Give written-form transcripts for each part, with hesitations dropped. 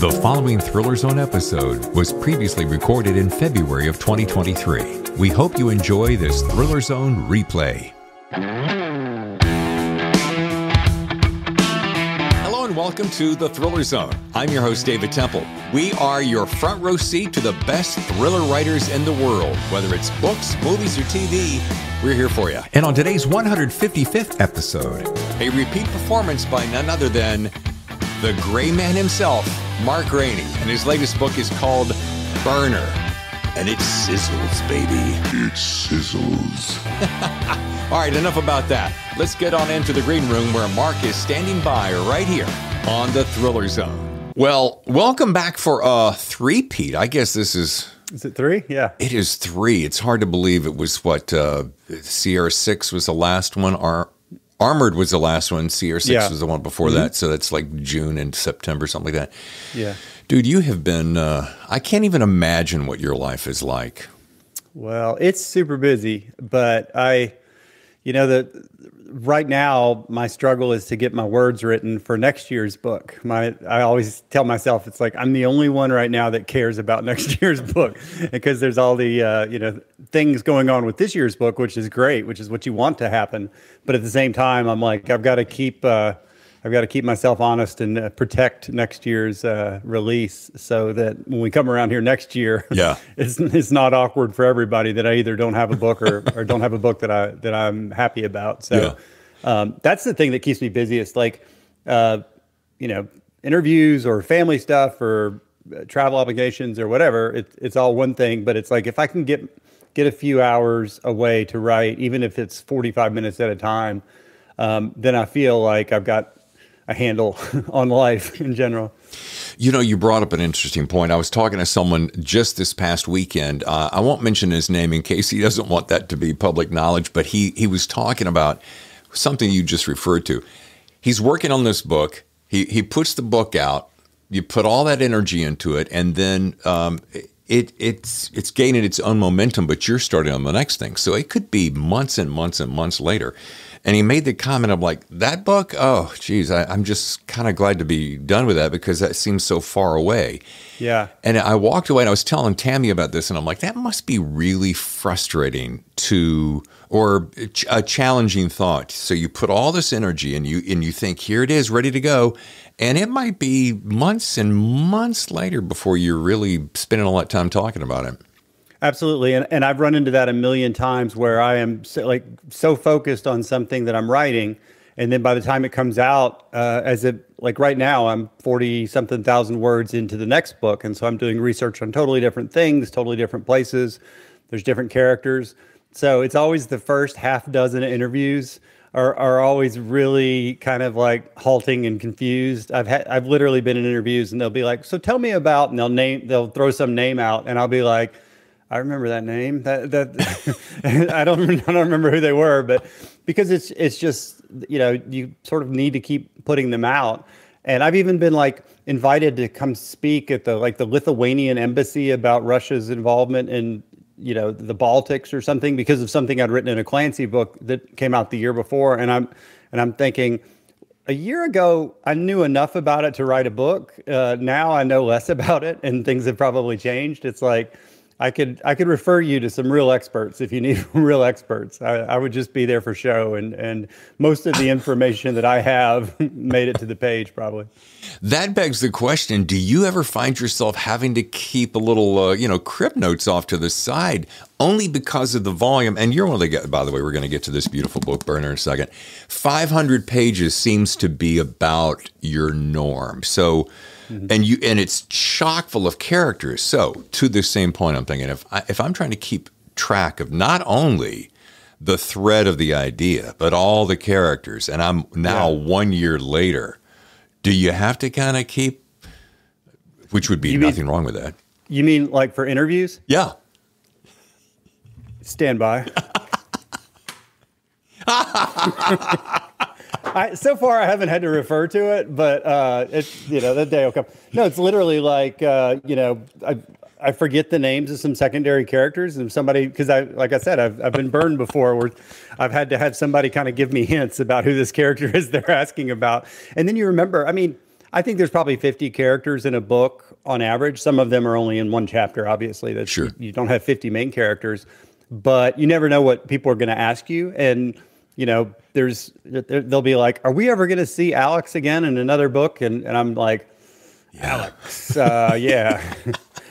The following Thriller Zone episode was previously recorded in February of 2023. We hope you enjoy this Thriller Zone replay. Hello and welcome to the Thriller Zone. I'm your host, David Temple. We are your front row seat to the best thriller writers in the world. Whether it's books, movies, or TV, we're here for you. And on today's 155th episode, a repeat performance by none other than the gray man himself, Mark Greaney. And his latest book is called Burner. And it sizzles, baby. It sizzles. All right, enough about that. Let's get on into the green room where Mark is standing by right here on the Thriller Zone. Well, welcome back for a three-peat. I guess this is... Is it three? Yeah. It is three. It's hard to believe it was what, Sierra 6 was the last one. Armored was the last one. Sierra 6 was the one before that. So that's like June and September, something like that. Yeah. Dude, you have been, I can't even imagine what your life is like. Well, it's super busy, but right now my struggle is to get my words written for next year's book. I always tell myself, it's like, I'm the only one right now that cares about next year's book, because there's all the, things going on with this year's book, which is great, which is what you want to happen. But at the same time, I'm like, I've got to keep myself honest and protect next year's release, so that when we come around here next year, it's not awkward for everybody that I either don't have a book or don't have a book that I'm happy about. So that's the thing that keeps me busy. It's like, interviews or family stuff or travel obligations or whatever. It's all one thing, but it's like, if I can get a few hours away to write, even if it's 45 minutes at a time, then I feel like I've got a handle on life in general. You brought up an interesting point. I was talking to someone just this past weekend. I won't mention his name in case he doesn't want that to be public knowledge, but he was talking about something you just referred to. He's working on this book. He puts the book out. You put all that energy into it, and then it's gaining its own momentum, but you're starting on the next thing. So it could be months and months and months later. And he made the comment of like, that book, oh, geez, I'm just kind of glad to be done with that, because that seems so far away. Yeah. And I walked away and I was telling Tammy about this, and I'm like, that must be really frustrating or a challenging thought. So you put all this energy and you think, here it is, ready to go. And it might be months and months later before you're really spending all that time talking about it. Absolutely. And I've run into that a million times, where I am so focused on something that I'm writing. And then by the time it comes out, like right now, I'm 40-something thousand words into the next book. And so I'm doing research on totally different things, totally different places. There's different characters. So it's always the first half dozen interviews are always really kind of like halting and confused. I've literally been in interviews, and they'll be like, so tell me about, and they'll throw some name out, and I'll be like, I remember that name. I don't remember who they were, but because it's just, you sort of need to keep putting them out. And I've even been like invited to come speak at the Lithuanian embassy about Russia's involvement in, the Baltics or something, because of something I'd written in a Clancy book that came out the year before. And I'm thinking, a year ago, I knew enough about it to write a book. Now I know less about it, and things have probably changed. It's like, I could refer you to some real experts if you need real experts. I would just be there for show, and most of the information that I have made it to the page probably. That begs the question, do you ever find yourself having to keep a little, crib notes off to the side, only because of the volume? And you're only, by the way, we're going to get to this beautiful book, Burner, in a second. 500 pages seems to be about your norm. So, and it's chock full of characters. So to the same point, I'm thinking, if I'm trying to keep track of not only the thread of the idea, but all the characters, and I'm now 1 year later, do you have to kind of keep, which would be nothing wrong with that. You mean like for interviews? Yeah. Stand by. So far, I haven't had to refer to it, but it's, that day will come. No, it's literally like, I forget the names of some secondary characters, and somebody, because like I said, I've been burned before, where I've had to have somebody kind of give me hints about who this character is they're asking about. And then you remember, I mean, I think there's probably 50 characters in a book on average. Some of them are only in one chapter, obviously. That's, Sure. You don't have 50 main characters, but you never know what people are going to ask you. And, they'll be like, are we ever going to see Alex again in another book? And I'm like, Alex, yeah.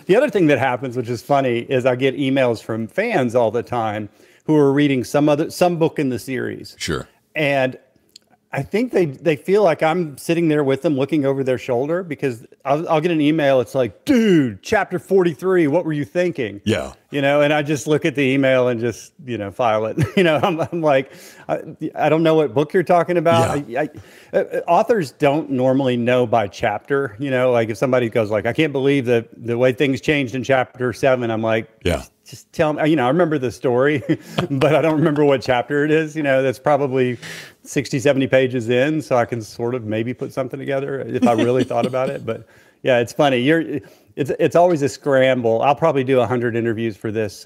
The other thing that happens, which is funny, is I get emails from fans all the time who are reading some book in the series. Sure. And I think they feel like I'm sitting there with them looking over their shoulder, because I'll get an email. It's like, dude, chapter 43, what were you thinking? Yeah. And I just look at the email and just, file it. I'm like, I don't know what book you're talking about. Yeah. Authors don't normally know by chapter, like if somebody goes like, I can't believe the way things changed in chapter 7. I'm like, yeah. Just tell me, I remember the story, but I don't remember what chapter it is. That's probably 60, 70 pages in. So I can sort of maybe put something together if I really thought about it. But yeah, it's funny. It's always a scramble. I'll probably do 100 interviews for this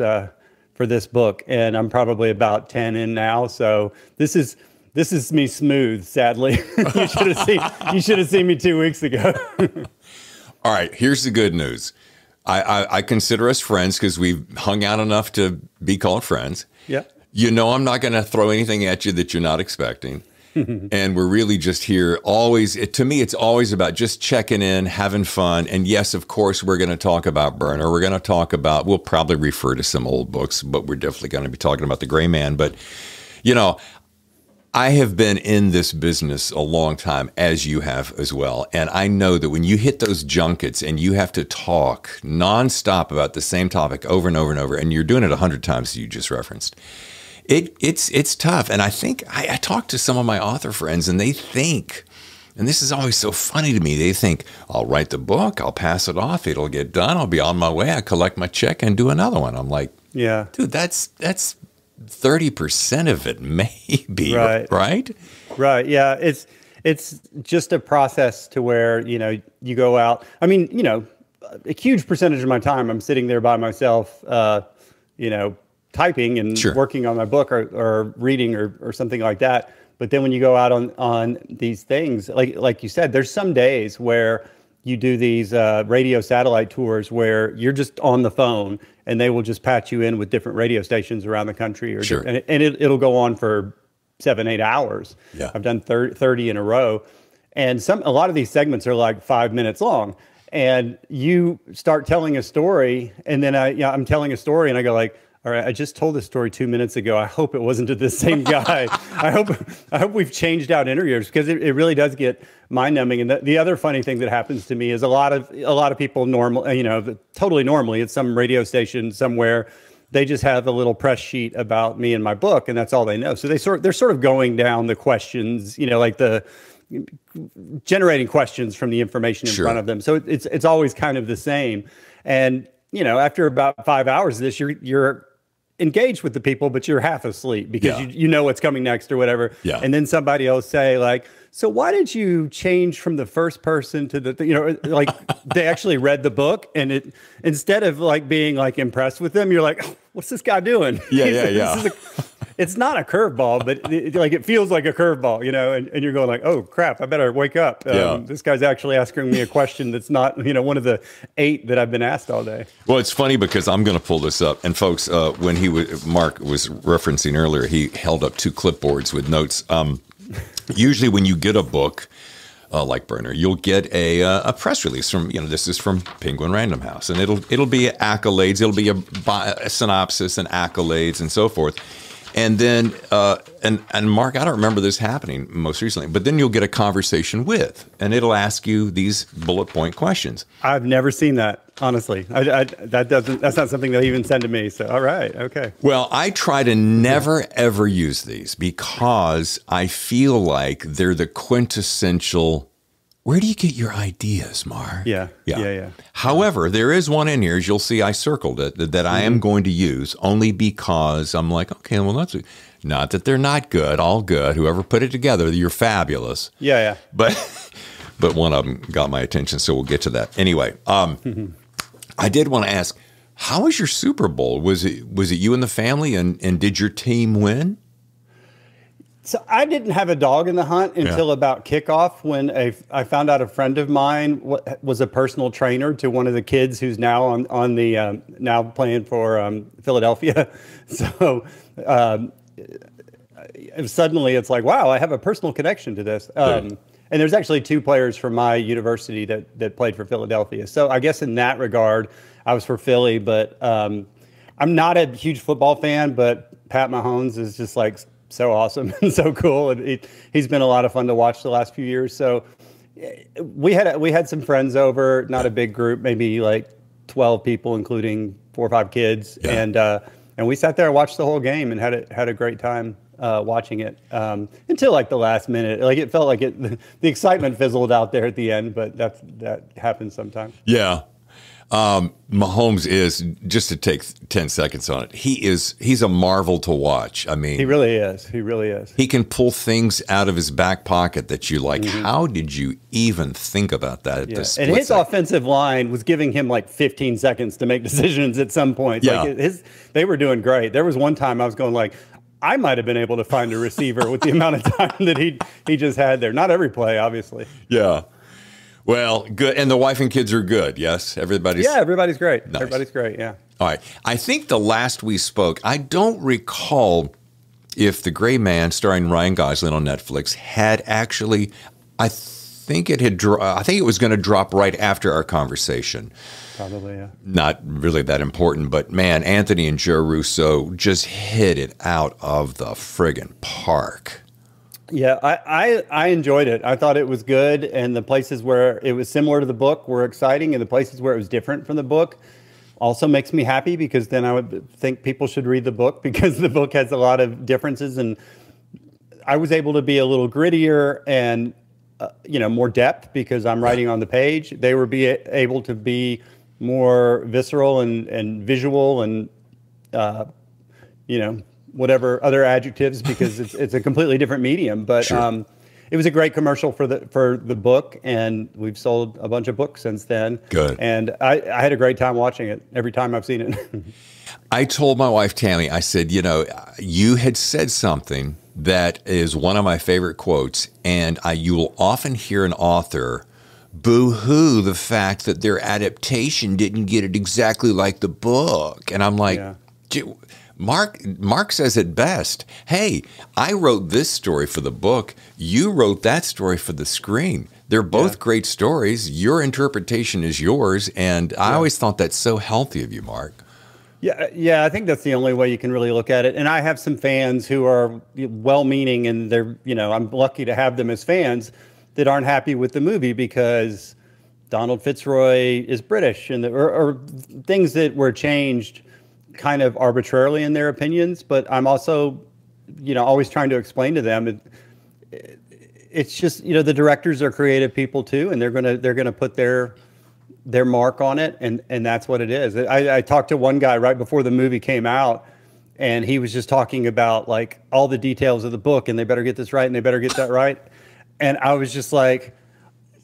book, and I'm probably about 10 in now. So this is me smooth, sadly. You should have seen me 2 weeks ago. All right, here's the good news. I consider us friends because we've hung out enough to be called friends. Yeah. I'm not going to throw anything at you that you're not expecting. And we're really just here to me, it's always about just checking in, having fun. And yes, of course, we're going to talk about Burner. We're going to we'll probably refer to some old books, but we're definitely going to be talking about The Gray Man. But, I have been in this business a long time, as you have as well. And I know that when you hit those junkets and you have to talk nonstop about the same topic over and over and over, and you're doing it 100 times, as you just referenced, it's tough. And I think I talk to some of my author friends, and they think, and this is always so funny to me, they think, I'll write the book, I'll pass it off, it'll get done, I'll be on my way, I collect my check and do another one. I'm like, yeah, dude, that's 30% of it, maybe, right? Right. Yeah. It's just a process to where, you go out. I mean, a huge percentage of my time I'm sitting there by myself, typing and Sure. working on my book or reading or something like that. But then when you go out on these things, like you said, there's some days where you do these radio satellite tours where you're just on the phone and they will just patch you in with different radio stations around the country. Sure. And it'll go on for 7-8 hours. Yeah. I've done 30 in a row. And a lot of these segments are like 5 minutes long. And you start telling a story, and then I'm telling a story, and I go like, all right, I just told this story 2 minutes ago. I hope it wasn't to the same guy. I hope we've changed out interviewers, because it really does get mind-numbing. And the other funny thing that happens to me is a lot of people totally normally at some radio station somewhere, they just have a little press sheet about me and my book, and that's all they know. So they're sort of going down the questions, like the generating questions from the information in Sure. front of them. So it's always kind of the same. And after about 5 hours of this, you're engaged with the people, but you're half asleep because you know what's coming next or whatever. Yeah. And then somebody else say like, so why did you change from the first person to like they actually read the book, and instead of like being like impressed with them, you're like, oh, what's this guy doing? Yeah. It's not a curveball, but it feels like a curveball, and you're going like, oh crap, I better wake up. This guy's actually asking me a question that's not, one of the 8 that I've been asked all day. Well, it's funny because I'm going to pull this up. And folks, when Mark was referencing earlier, he held up 2 clipboards with notes. Usually when you get a book like Burner, you'll get a press release from, this is from Penguin Random House, and it'll be accolades. It'll be a synopsis and accolades and so forth. And then, and Mark, I don't remember this happening most recently, but then you'll get a conversation with, and it'll ask you these bullet point questions. I've never seen that, honestly. That's not something they even send to me. So, all right, okay. Well, I try to never, ever use these because I feel like they're the quintessential, where do you get your ideas, Mark? Yeah. However, there is one in here, as you'll see, I circled it, that I am going to use only because I'm like, okay, well, that's not that they're not good, all good. Whoever put it together, you're fabulous. Yeah. But one of them got my attention, so we'll get to that. Anyway, I did want to ask, how was your Super Bowl? Was it you and the family, and did your team win? So I didn't have a dog in the hunt until about kickoff, when I found out a friend of mine was a personal trainer to one of the kids who's now on the now playing for Philadelphia. So suddenly it's like, wow, I have a personal connection to this. And there's actually 2 players from my university that played for Philadelphia. So I guess in that regard, I was for Philly. But I'm not a huge football fan, but Pat Mahomes is just like so awesome and so cool, and he's been a lot of fun to watch the last few years. So we had some friends over, not a big group, maybe like 12 people, including 4 or 5 kids, and we sat there and watched the whole game and had a great time watching it until like the last minute. Like it felt like the excitement fizzled out there at the end, but that happens sometimes. Yeah. Mahomes is, just to take 10 seconds on it, he's a marvel to watch. I mean, he really is. He really is. He can pull things out of his back pocket that you like. How did you even think about that at this And his offensive line was giving him like 15 seconds to make decisions at some point. Yeah. Like they were doing great. There was one time I was going like, I might have been able to find a receiver with the amount of time that he just had there. Not every play, obviously. Yeah. Well, good. And the wife and kids are good, yes? Everybody's great. Nice. Everybody's great, yeah. All right. I think the last we spoke, I don't recall if The Gray Man, starring Ryan Gosling on Netflix, had actually, I think it was going to drop right after our conversation. Probably, yeah. Not really that important, but man, Anthony and Joe Russo just hit it out of the friggin' park. Yeah, I enjoyed it. I thought it was good, and the places where it was similar to the book were exciting, and the places where it was different from the book also makes me happy, because then I would think people should read the book, because the book has a lot of differences, and I was able to be a little grittier and more depth because I'm writing on the page. They were able to be more visceral and visual and whatever other adjectives, because it's a completely different medium. But sure. It was a great commercial for the book, and we've sold a bunch of books since then. Good. And I had a great time watching it every time I've seen it. I told my wife, Tammy, I said, you had said something that is one of my favorite quotes, and you will often hear an author boo-hoo the fact that their adaptation didn't get it exactly like the book. And I'm like, Mark says it best. Hey, I wrote this story for the book. You wrote that story for the screen. They're both great stories. Your interpretation is yours. And I always thought that's so healthy of you, Mark. Yeah, I think that's the only way you can really look at it. And I have some fans who are well-meaning, and they're, I'm lucky to have them as fans that aren't happy with the movie because Donald Fitzroy is British, and or things that were changed kind of arbitrarily in their opinions. But I'm also, always trying to explain to them it's just, the directors are creative people too, and they're gonna put their mark on it, and that's what it is. I talked to one guy right before the movie came out, and he was just talking about like all the details of the book, and they better get this right and they better get that right. And I was just like,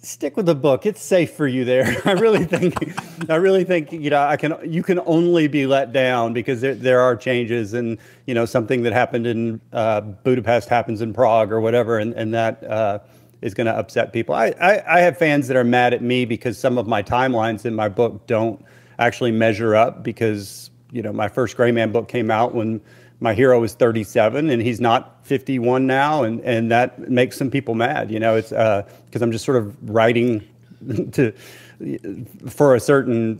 stick with the book. It's safe for you there. I really think you can only be let down because there are changes, and something that happened in Budapest happens in Prague or whatever, and that is going to upset people. I have fans that are mad at me because some of my timelines in my book don't actually measure up, because my first Gray Man book came out when my hero was 37 and he's not 51 now, and that makes some people mad. It's because I'm just sort of writing for a certain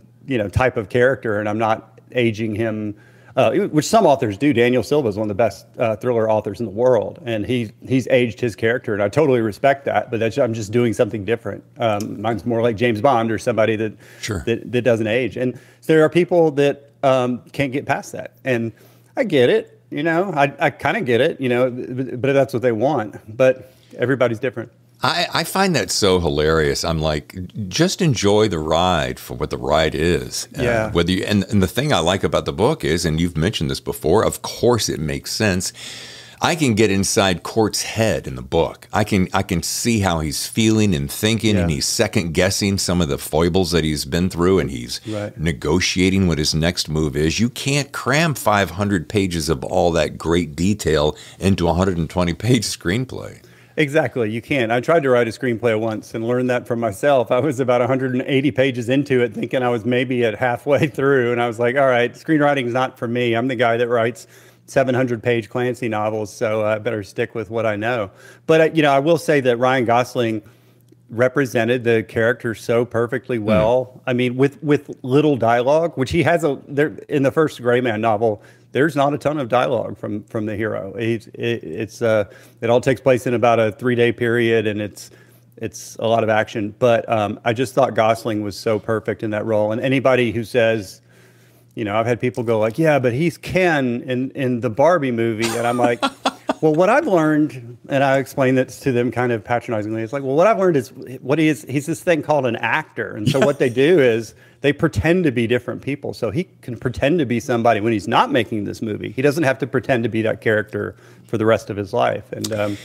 type of character, and I'm not aging him, which some authors do. Daniel Silva is one of the best thriller authors in the world, and he's aged his character, and I totally respect that. But I'm just doing something different. Mine's more like James Bond or somebody that doesn't age, and there are people that can't get past that, and I get it. I kind of get it, but that's what they want. But everybody's different. I find that so hilarious. I'm like, just enjoy the ride for what the ride is. Yeah. Whether you, and the thing I like about the book is, and you've mentioned this before, of course it makes sense. I can get inside Court's head in the book. I can see how he's feeling and thinking, and he's second guessing some of the foibles that he's been through, and he's negotiating what his next move is. You can't cram 500 pages of all that great detail into a 120-page screenplay. Exactly. You can't. I tried to write a screenplay once and learned that from myself. I was about 180 pages into it, thinking I was maybe at halfway through. And I was like, all right, screenwriting is not for me. I'm the guy that writes 700-page Clancy novels, so I better stick with what I know. But, I will say that Ryan Gosling represented the character so perfectly well. I mean, with little dialogue, which he has in the first Gray Man novel. There's not a ton of dialogue from the hero. It all takes place in about a 3-day period, and it's a lot of action. But I just thought Gosling was so perfect in that role. And anybody who says, I've had people go like, yeah, but he's Ken in the Barbie movie, and I'm like, well, what I've learned, and I explained this to them kind of patronizingly, it's like, well, what I've learned is he's this thing called an actor. And so what they do is they pretend to be different people. So he can pretend to be somebody when he's not making this movie. He doesn't have to pretend to be that character for the rest of his life. And,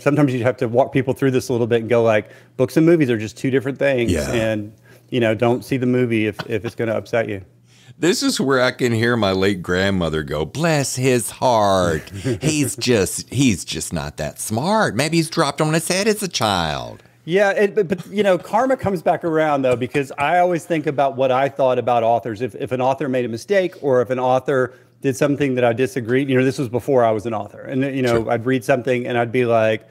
sometimes you have to walk people through this a little bit and go like, books and movies are just two different things. Yeah. And, don't see the movie if it's going to upset you. This is where I can hear my late grandmother go, bless his heart. He's just not that smart. Maybe he's dropped on his head as a child. Yeah, but karma comes back around, though, because I always think about what I thought about authors. If an author made a mistake or if an author did something that I disagreed, this was before I was an author. And, sure. I'd read something and I'd be like,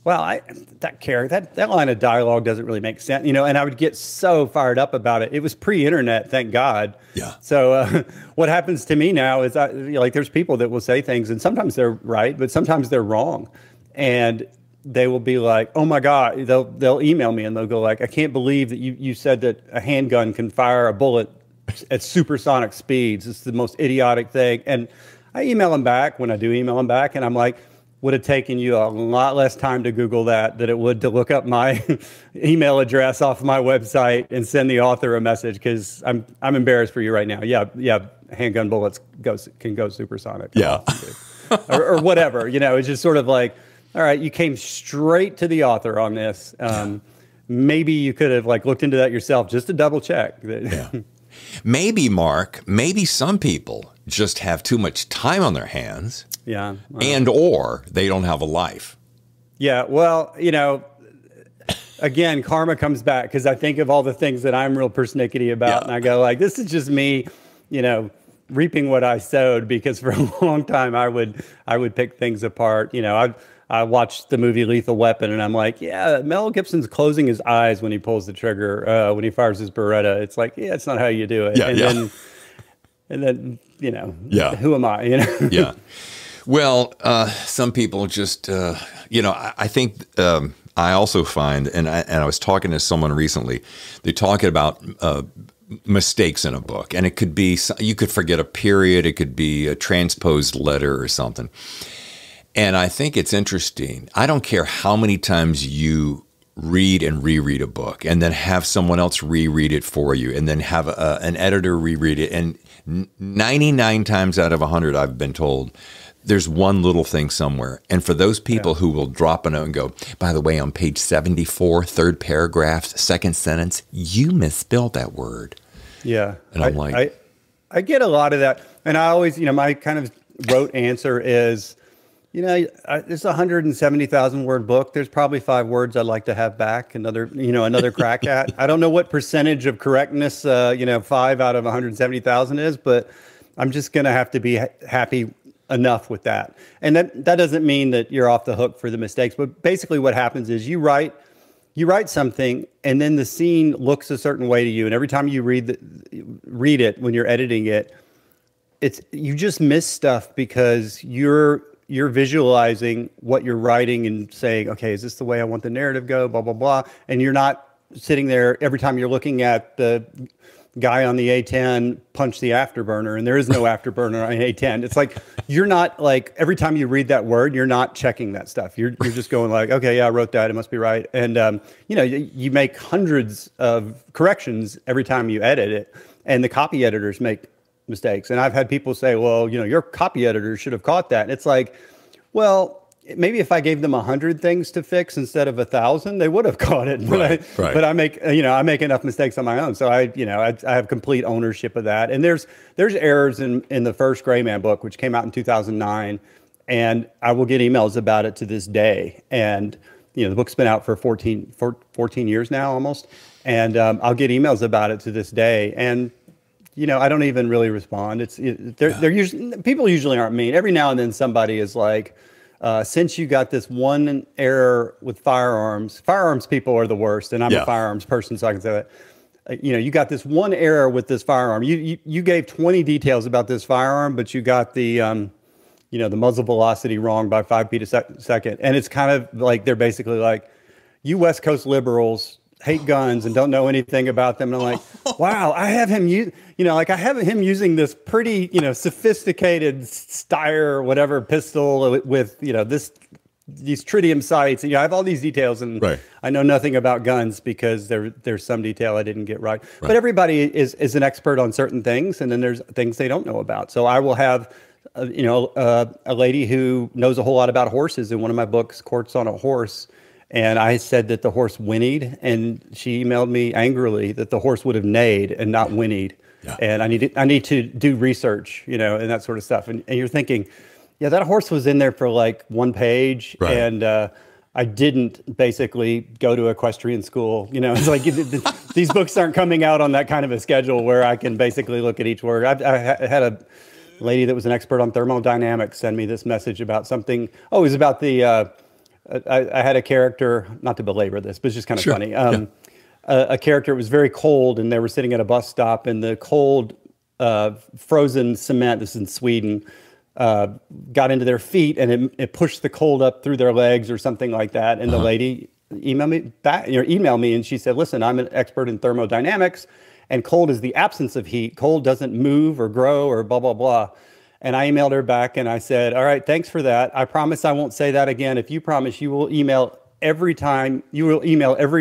well, that line of dialogue doesn't really make sense, and I would get so fired up about it. It was pre-internet, thank God. Yeah. So what happens to me now is there's people that will say things, and sometimes they're right, but sometimes they're wrong, and they will be like, oh my God, they'll email me and they'll go like, I can't believe that you said that a handgun can fire a bullet at supersonic speeds. It's the most idiotic thing. And I email them back when I do email them back, and I'm like, would have taken you a lot less time to Google that than it would to look up my email address off my website and send the author a message, because I'm embarrassed for you right now. Yeah, handgun bullets can go supersonic. Yeah. or whatever. It's just sort of like, all right, you came straight to the author on this. Maybe you could have looked into that yourself just to double check. Yeah. Maybe, Mark, some people just have too much time on their hands. Yeah. Or they don't have a life. Yeah. Well, again, karma comes back, because I think of all the things that I'm real persnickety about. And I go like, this is just me, reaping what I sowed, because for a long time I would pick things apart. I watched the movie Lethal Weapon, and I'm like, yeah, Mel Gibson's closing his eyes when he pulls the trigger, when he fires his Beretta. It's like, yeah, it's not how you do it. And then, who am I? Yeah. Well, some people just, I think I also find, and I was talking to someone recently, they're talking about mistakes in a book, and it could be, you could forget a period, it could be a transposed letter or something. And I think it's interesting. I don't care how many times you read and reread a book, and then have someone else reread it for you, and then have an editor reread it. And 99 times out of 100, I've been told, there's one little thing somewhere. And for those people who will drop a note and go, by the way, on page 74, third paragraph, second sentence, you misspelled that word. Yeah. And I'm like, I get a lot of that. And I always, my kind of rote answer is, it's a 170,000 word book. There's probably 5 words I'd like to have back, another crack at. I don't know what percentage of correctness, 5 out of 170,000 is, but I'm just going to have to be happy enough with that. And that doesn't mean that you're off the hook for the mistakes, but basically what happens is you write something, and then the scene looks a certain way to you. And every time you read it when you're editing it, you just miss stuff, because you're visualizing what you're writing and saying, okay, is this the way I want the narrative go, blah, blah, blah. And you're not sitting there every time you're looking at the guy on the A10 punch the afterburner, and there is no afterburner on A10. It's like, you're not like, every time you read that word, you're not checking that stuff. You're just going like, okay, yeah, I wrote that, it must be right. And, you make hundreds of corrections every time you edit it, and the copy editors make mistakes. And I've had people say, well, your copy editor should have caught that. And it's like, Well, maybe if I gave them 100 things to fix instead of 1,000, they would have caught it. Right, right. But I make, I make enough mistakes on my own. So I have complete ownership of that. And there's errors in the first Gray Man book, which came out in 2009. And I will get emails about it to this day. And, the book's been out for 14 years now almost. And I'll get emails about it to this day. And, I don't even really respond. They're usually, people usually aren't mean. Every now and then somebody is like, since you got this one error with firearms people are the worst, and I'm a firearms person, so I can say that. You got this one error with this firearm. You gave 20 details about this firearm, but you got the the muzzle velocity wrong by 5 feet a second. And it's kind of like they're basically like, you West Coast liberals hate guns and don't know anything about them. And I'm like, wow, I have him I have him using this pretty, sophisticated Steyr whatever pistol with, these tritium sights. And I have all these details, and I know nothing about guns because there's some detail I didn't get right. But everybody is an expert on certain things, and then there's things they don't know about. So I will have a lady who knows a whole lot about horses in one of my books, Courts on a Horse. And I said that the horse whinnied, and she emailed me angrily that the horse would have neighed and not whinnied. Yeah. And I need to do research, and that sort of stuff. And you're thinking, yeah, that horse was in there for like one page. Right. And I didn't basically go to equestrian school. It's like these books aren't coming out on that kind of a schedule where I can basically look at each word. I had a lady that was an expert on thermodynamics send me this message about something. Oh, it was about the... I had a character, not to belabor this, but it's just kind of funny. A character was very cold, and they were sitting at a bus stop, and the cold, frozen cement, this is in Sweden, got into their feet, and it pushed the cold up through their legs or something like that. And the lady emailed me, and she said, listen, I'm an expert in thermodynamics, and cold is the absence of heat. Cold doesn't move or grow or blah, blah, blah. And I emailed her back and I said, all right, thanks for that. I promise I won't say that again. If you promise you will email every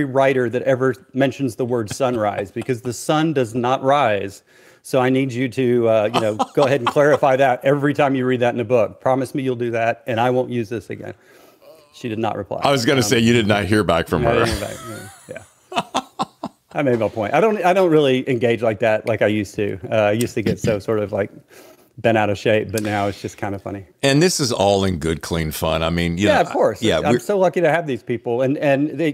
writer that ever mentions the word sunrise, because the sun does not rise. So I need you to, go ahead and clarify that every time you read that in a book. Promise me you'll do that, and I won't use this again. She did not reply. I was going to say you did not hear back from her. Yeah. I made my point. I don't really engage like that like I used to. I used to get so sort of like been out of shape, but now it's just kind of funny. And this is all in good, clean fun. I mean, of course. I'm so lucky to have these people. And they,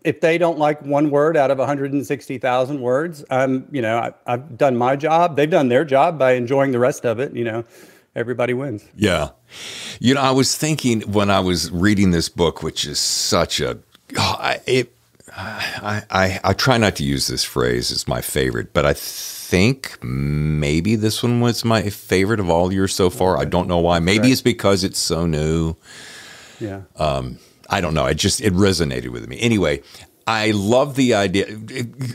if they don't like one word out of 160,000 words, I've done my job. They've done their job by enjoying the rest of it. Everybody wins. Yeah. I was thinking when I was reading this book, which is such a, I try not to use this phrase, it's my favorite, but I think maybe this one was my favorite of all yours so far. I don't know why. Maybe it's because it's so new. Yeah. I don't know. It resonated with me. Anyway, I love the idea,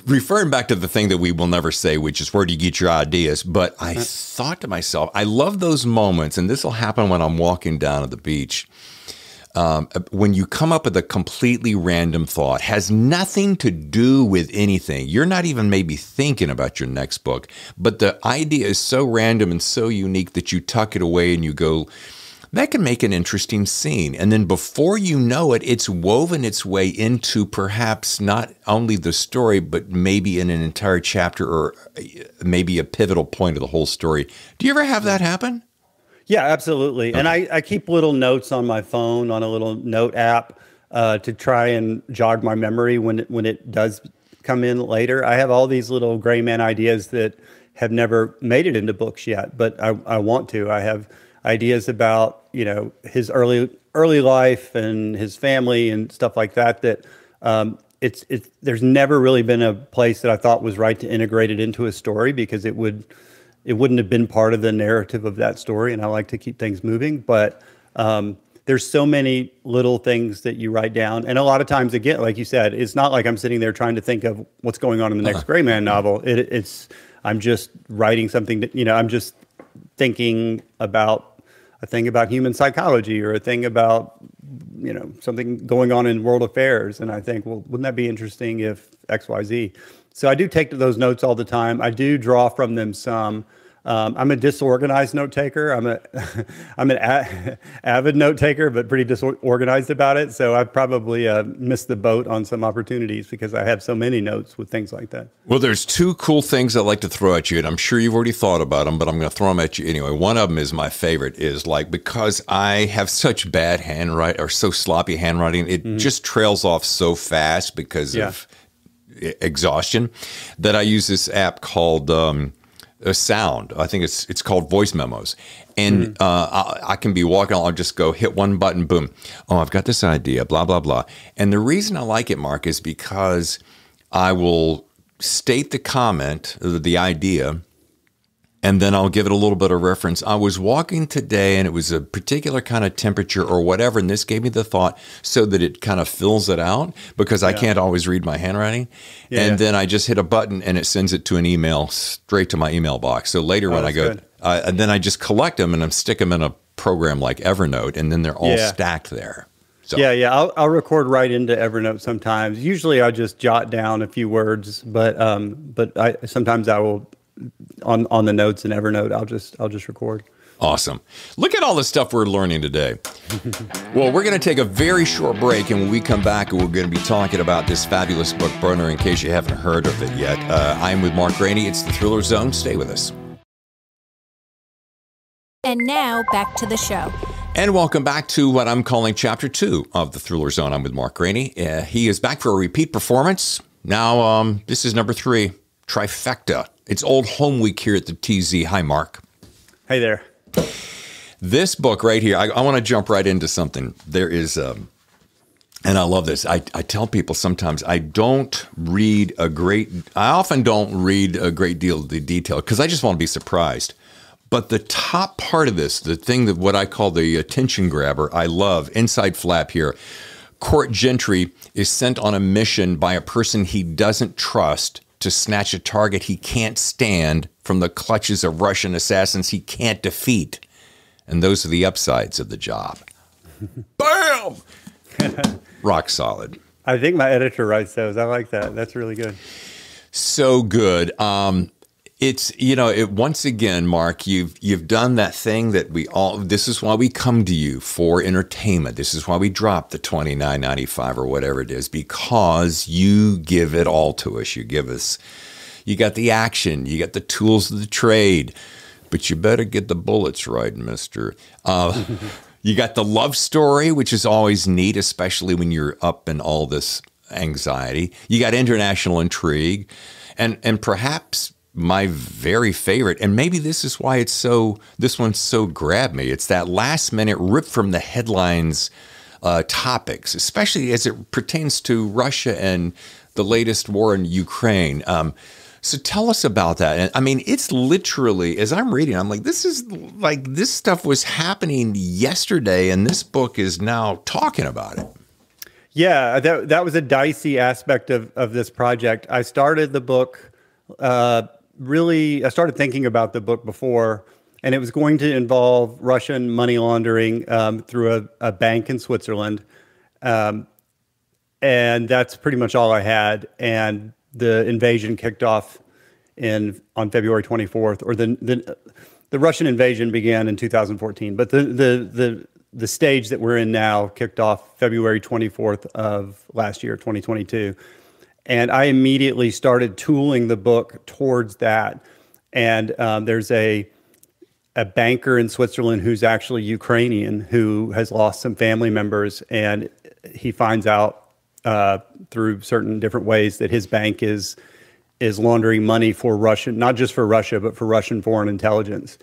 referring back to the thing that we will never say, which is where do you get your ideas? But I thought to myself, I love those moments, and this will happen when I'm walking down at the beach. When you come up with a completely random thought, has nothing to do with anything. You're not even maybe thinking about your next book, but the idea is so random and so unique that you tuck it away and you go, that can make an interesting scene. And then before you know it, it's woven its way into perhaps not only the story, but maybe in an entire chapter or maybe a pivotal point of the whole story. Do you ever have that happen? Yeah, absolutely. Okay. And I keep little notes on my phone on a little note app to try and jog my memory when it does come in later. I have all these little Gray Man ideas that have never made it into books yet, but I want to. I have ideas about his early life and his family and stuff like that. There's never really been a place that I thought was right to integrate it into a story because it wouldn't have been part of the narrative of that story, and I like to keep things moving. But there's so many little things that you write down, and a lot of times, again, like you said, it's not like I'm sitting there trying to think of what's going on in the next Gray Man novel. I'm just writing something that, I'm just thinking about a thing about human psychology or a thing about, something going on in world affairs, and I think, well, wouldn't that be interesting if X, Y, Z? So I do take those notes all the time. I do draw from them some. I'm a disorganized note taker. I'm an avid note taker, but pretty disorganized about it. So I've probably missed the boat on some opportunities because I have so many notes with things like that. Well, there's two cool things I'd like to throw at you, and I'm sure you've already thought about them, but I'm going to throw them at you anyway. One of them is my favorite, is like, because I have such bad handwriting or so sloppy handwriting, it just trails off so fast because of exhaustion, that I use this app called a Sound. I think it's called Voice Memos. And I can be walking, I'll just go hit one button, boom. Oh, I've got this idea, blah, blah, blah. And the reason I like it, Mark, is because I will state the comment, the idea, and then I'll give it a little bit of reference. I was walking today and it was a particular kind of temperature or whatever, and this gave me the thought so that it kind of fills it out because I can't always read my handwriting. And then I just hit a button and it sends it to an email straight to my email box. So later when I go, and then I just collect them and I stick them in a program like Evernote, and then they're all stacked there. So. I'll record right into Evernote sometimes. Usually I just jot down a few words, but sometimes I will on the notes in Evernote. I'll just record. Awesome. Look at all the stuff we're learning today. Well, we're going to take a very short break, and when we come back, we're going to be talking about this fabulous book, Burner, in case you haven't heard of it yet. I'm with Mark Greaney. It's the Thriller Zone. Stay with us. And now, back to the show. And welcome back to what I'm calling Chapter 2 of the Thriller Zone. I'm with Mark Greaney. He is back for a repeat performance. Now, this is number 3, Trifecta. It's Old Home Week here at the TZ. Hi, Mark. Hey there. This book right here, I want to jump right into something. There is, and I love this. I tell people sometimes I often don't read a great deal of the detail because I just want to be surprised. But the top part of this, the thing that what I call the attention grabber, I love, inside flap here. Court Gentry is sent on a mission by a person he doesn't trust to snatch a target he can't stand from the clutches of Russian assassins he can't defeat. And those are the upsides of the job. Bam! Rock solid. I think my editor writes those. I like that. That's really good. So good. It's, once again, Mark, you've done that thing that this is why we come to you for entertainment. This is why we drop the $29.95 or whatever it is, because you give it all to us. You got the action, you got the tools of the trade, but you better get the bullets right, mister. You got the love story, which is always neat, especially when you're up in all this anxiety. You got international intrigue, and perhaps my very favorite, and maybe this is why this one so grabbed me. It's that last minute rip from the headlines topics, especially as it pertains to Russia and the latest war in Ukraine. So tell us about that. And I mean, it's literally, as I'm reading, I'm like, this stuff was happening yesterday, and this book is now talking about it. Yeah, that was a dicey aspect of this project. I started the book. I started thinking about the book before, and it was going to involve Russian money laundering through a bank in Switzerland. And that's pretty much all I had. And the invasion kicked off on February 24th, or the Russian invasion began in 2014. But the stage that we're in now kicked off February 24th of last year, 2022. And I immediately started tooling the book towards that. And there's a banker in Switzerland who's actually Ukrainian, who has lost some family members, and he finds out through certain different ways that his bank is laundering money for Russian, not just for Russia, but for Russian foreign intelligence.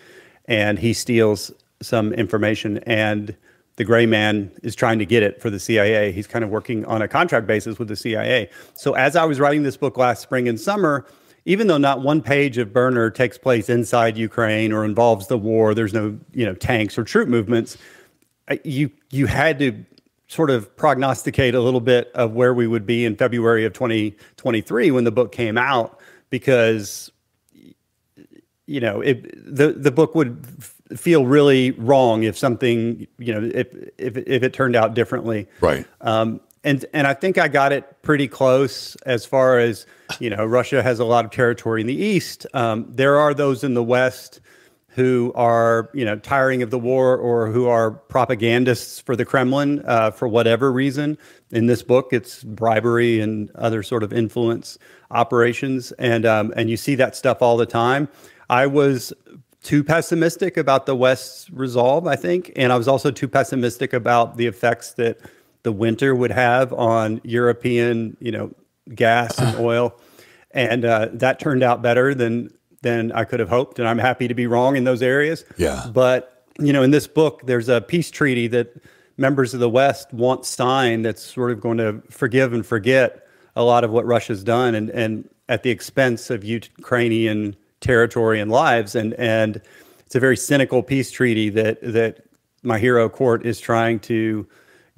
And he steals some information, and the gray man is trying to get it for the CIA. He's kind of working on a contract basis with the CIA. So as I was writing this book last spring and summer, even though not one page of Burner takes place inside Ukraine or involves the war, there's no tanks or troop movements, you had to sort of prognosticate a little bit of where we would be in February of 2023 when the book came out, because the book would feel really wrong if something, if it turned out differently. Right. and I think I got it pretty close as far as, Russia has a lot of territory in the east. There are those in the west who are, tiring of the war or who are propagandists for the Kremlin for whatever reason. In this book, it's bribery and other sort of influence operations, and you see that stuff all the time. I was too pessimistic about the West's resolve, I think, and I was also too pessimistic about the effects that the winter would have on European, gas and oil, and that turned out better than I could have hoped, and I'm happy to be wrong in those areas. Yeah. But, in this book, there's a peace treaty that members of the West want signed that's sort of going to forgive and forget a lot of what Russia's done, and at the expense of Ukrainian territory and lives. And it's a very cynical peace treaty that my hero court is trying to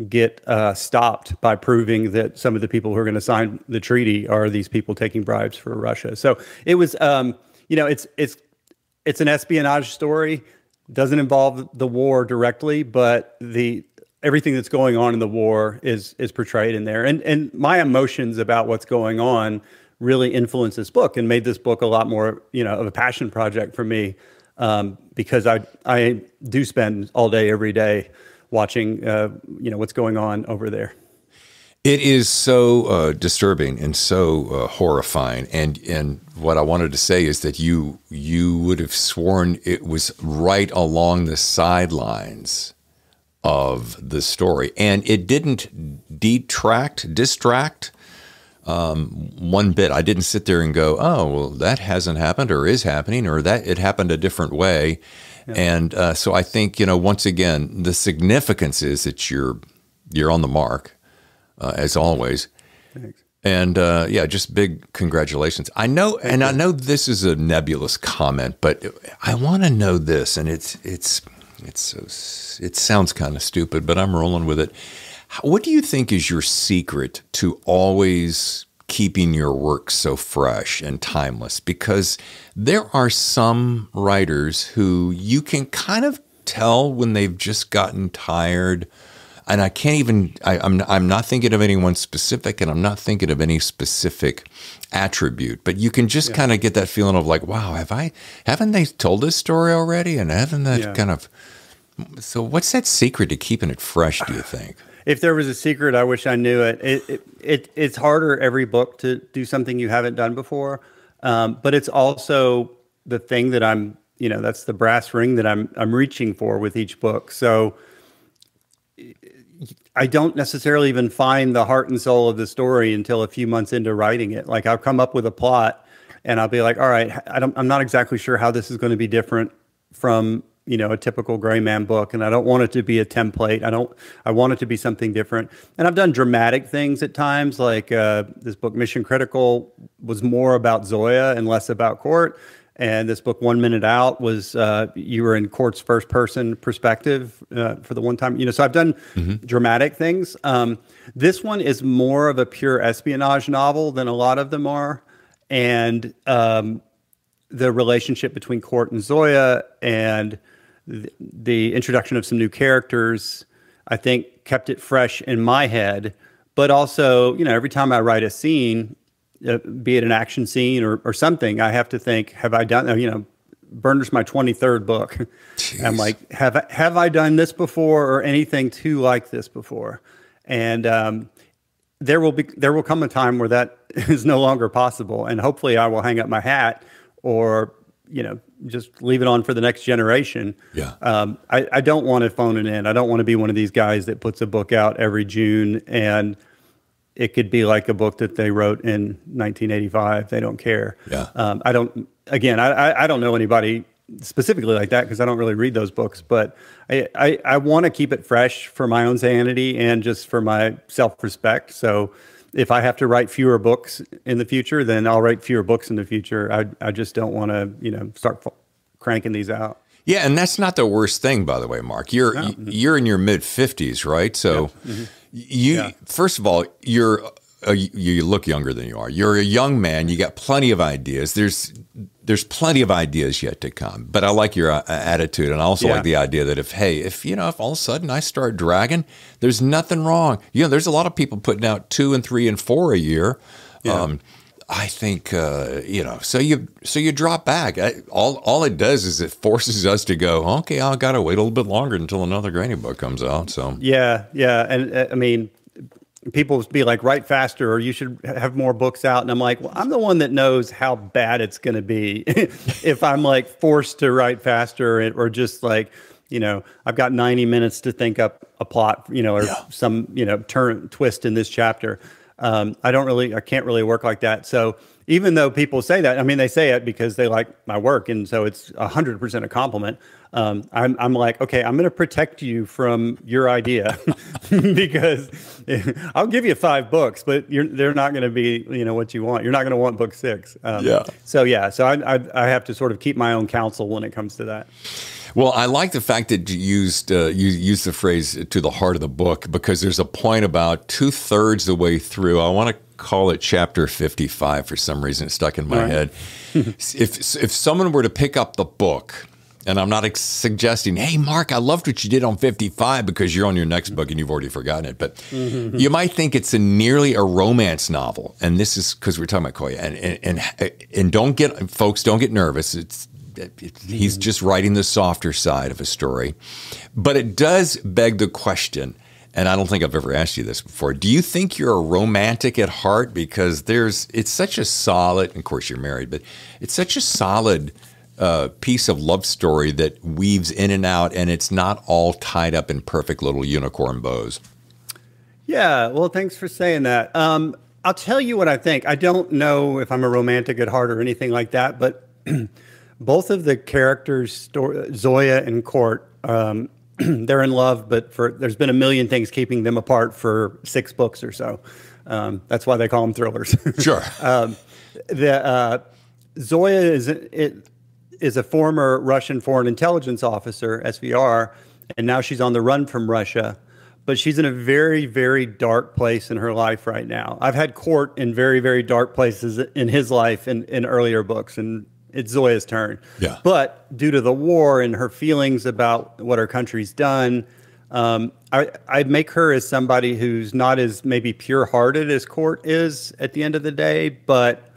get stopped by proving that some of the people who are going to sign the treaty are these people taking bribes for Russia. So it was, it's an espionage story. Doesn't involve the war directly, but everything that's going on in the war is portrayed in there. And my emotions about what's going on really influenced this book and made this book a lot more, of a passion project for me, because I do spend all day, every day watching, what's going on over there. It is so disturbing and so horrifying. And what I wanted to say is that you would have sworn it was right along the sidelines of the story, and it didn't distract one bit. I didn't sit there and go, "Oh, well, that hasn't happened, or is happening, or that it happened a different way." Yeah. And so I think, once again, the significance is that you're on the mark, as always. Thanks. And just big congratulations. I know, and I know this is a nebulous comment, but I want to know this, and it sounds kind of stupid, but I'm rolling with it. What do you think is your secret to always keeping your work so fresh and timeless? Because there are some writers who you can kind of tell when they've just gotten tired. And I can't even, I'm not thinking of anyone specific, and I'm not thinking of any specific attribute, but you can just kind of get that feeling of like, wow, haven't they told this story already? And haven't that kind of, so what's that secret to keeping it fresh, do you think? If there was a secret, I wish I knew it. It's harder every book to do something you haven't done before. But it's also the thing that that's the brass ring that I'm reaching for with each book. So I don't necessarily even find the heart and soul of the story until a few months into writing it. Like, I'll come up with a plot and I'll be like, all right, I'm not exactly sure how this is going to be different from, a typical Gray Man book. And I don't want it to be a template. I want it to be something different. And I've done dramatic things at times, like this book, Mission Critical, was more about Zoya and less about Court. And this book, 1 Minute Out, was you were in Court's first person perspective for the one time. So I've done dramatic things. This one is more of a pure espionage novel than a lot of them are. And the relationship between Court and Zoya and the introduction of some new characters, I think, kept it fresh in my head. But also, every time I write a scene, be it an action scene or something, I have to think, have I done, Burner's my 23rd book. Jeez. I'm like, have I done this before or anything too like this before? And there will come a time where that is no longer possible. And hopefully I will hang up my hat or, just leave it on for the next generation. Yeah. I don't want to phone it in. I don't want to be one of these guys that puts a book out every June and it could be like a book that they wrote in 1985. They don't care. Yeah. I don't know anybody specifically like that because I don't really read those books, but I want to keep it fresh for my own sanity and just for my self-respect. So if I have to write fewer books in the future, then I'll write fewer books in the future. I just don't want to, start cranking these out. Yeah, and that's not the worst thing, by the way, Mark. You're in your mid-50s, right? So first of all, you look younger than you are. You're a young man. You got plenty of ideas. there's plenty of ideas yet to come, but I like your attitude, and I also like the idea that if all of a sudden I start dragging, there's nothing wrong. There's a lot of people putting out 2 and 3 and 4 a year. Yeah. I think so you drop back. All it does is it forces us to go, okay, I got to wait a little bit longer until another Greaney book comes out. So yeah, and I mean, people be like, write faster, or you should have more books out. And I'm like, well, I'm the one that knows how bad it's going to be if I'm like forced to write faster, or just like, I've got 90 minutes to think up a plot, or some, twist in this chapter. I can't really work like that. So even though people say that, I mean, they say it because they like my work, and so it's 100% a compliment. I'm like, okay, I'm going to protect you from your idea because I'll give you 5 books, but they're not going to be, what you want. You're not going to want book 6. So I have to sort of keep my own counsel when it comes to that. Well, I like the fact that you used the phrase "to the heart of the book," because there's a point about 2/3 the way through. I want to call it chapter 55 for some reason. It stuck in my head. If someone were to pick up the book, and I'm not suggesting, hey, Mark, I loved what you did on 55 because you're on your next book and you've already forgotten it, but you might think it's nearly a romance novel, and this is because we're talking about Koya, and don't get nervous. He's just writing the softer side of a story. But it does beg the question, and I don't think I've ever asked you this before, do you think you're a romantic at heart? Because it's such a solid, and of course you're married, but it's such a solid piece of love story that weaves in and out, and it's not all tied up in perfect little unicorn bows. Yeah, well, thanks for saying that. I'll tell you what I think. I don't know if I'm a romantic at heart or anything like that, but both of the characters, Zoya and Court, they're in love, but there's been a million things keeping them apart for 6 books or so. That's why they call them thrillers. Sure. Zoya is a former Russian foreign intelligence officer, SVR, and now she's on the run from Russia. But she's in a very, very dark place in her life right now. I've had Court in very, very dark places in his life in earlier books, and it's Zoya's turn. Yeah. But due to the war and her feelings about what her country's done, I make her as somebody who's not as maybe pure-hearted as Court is at the end of the day, but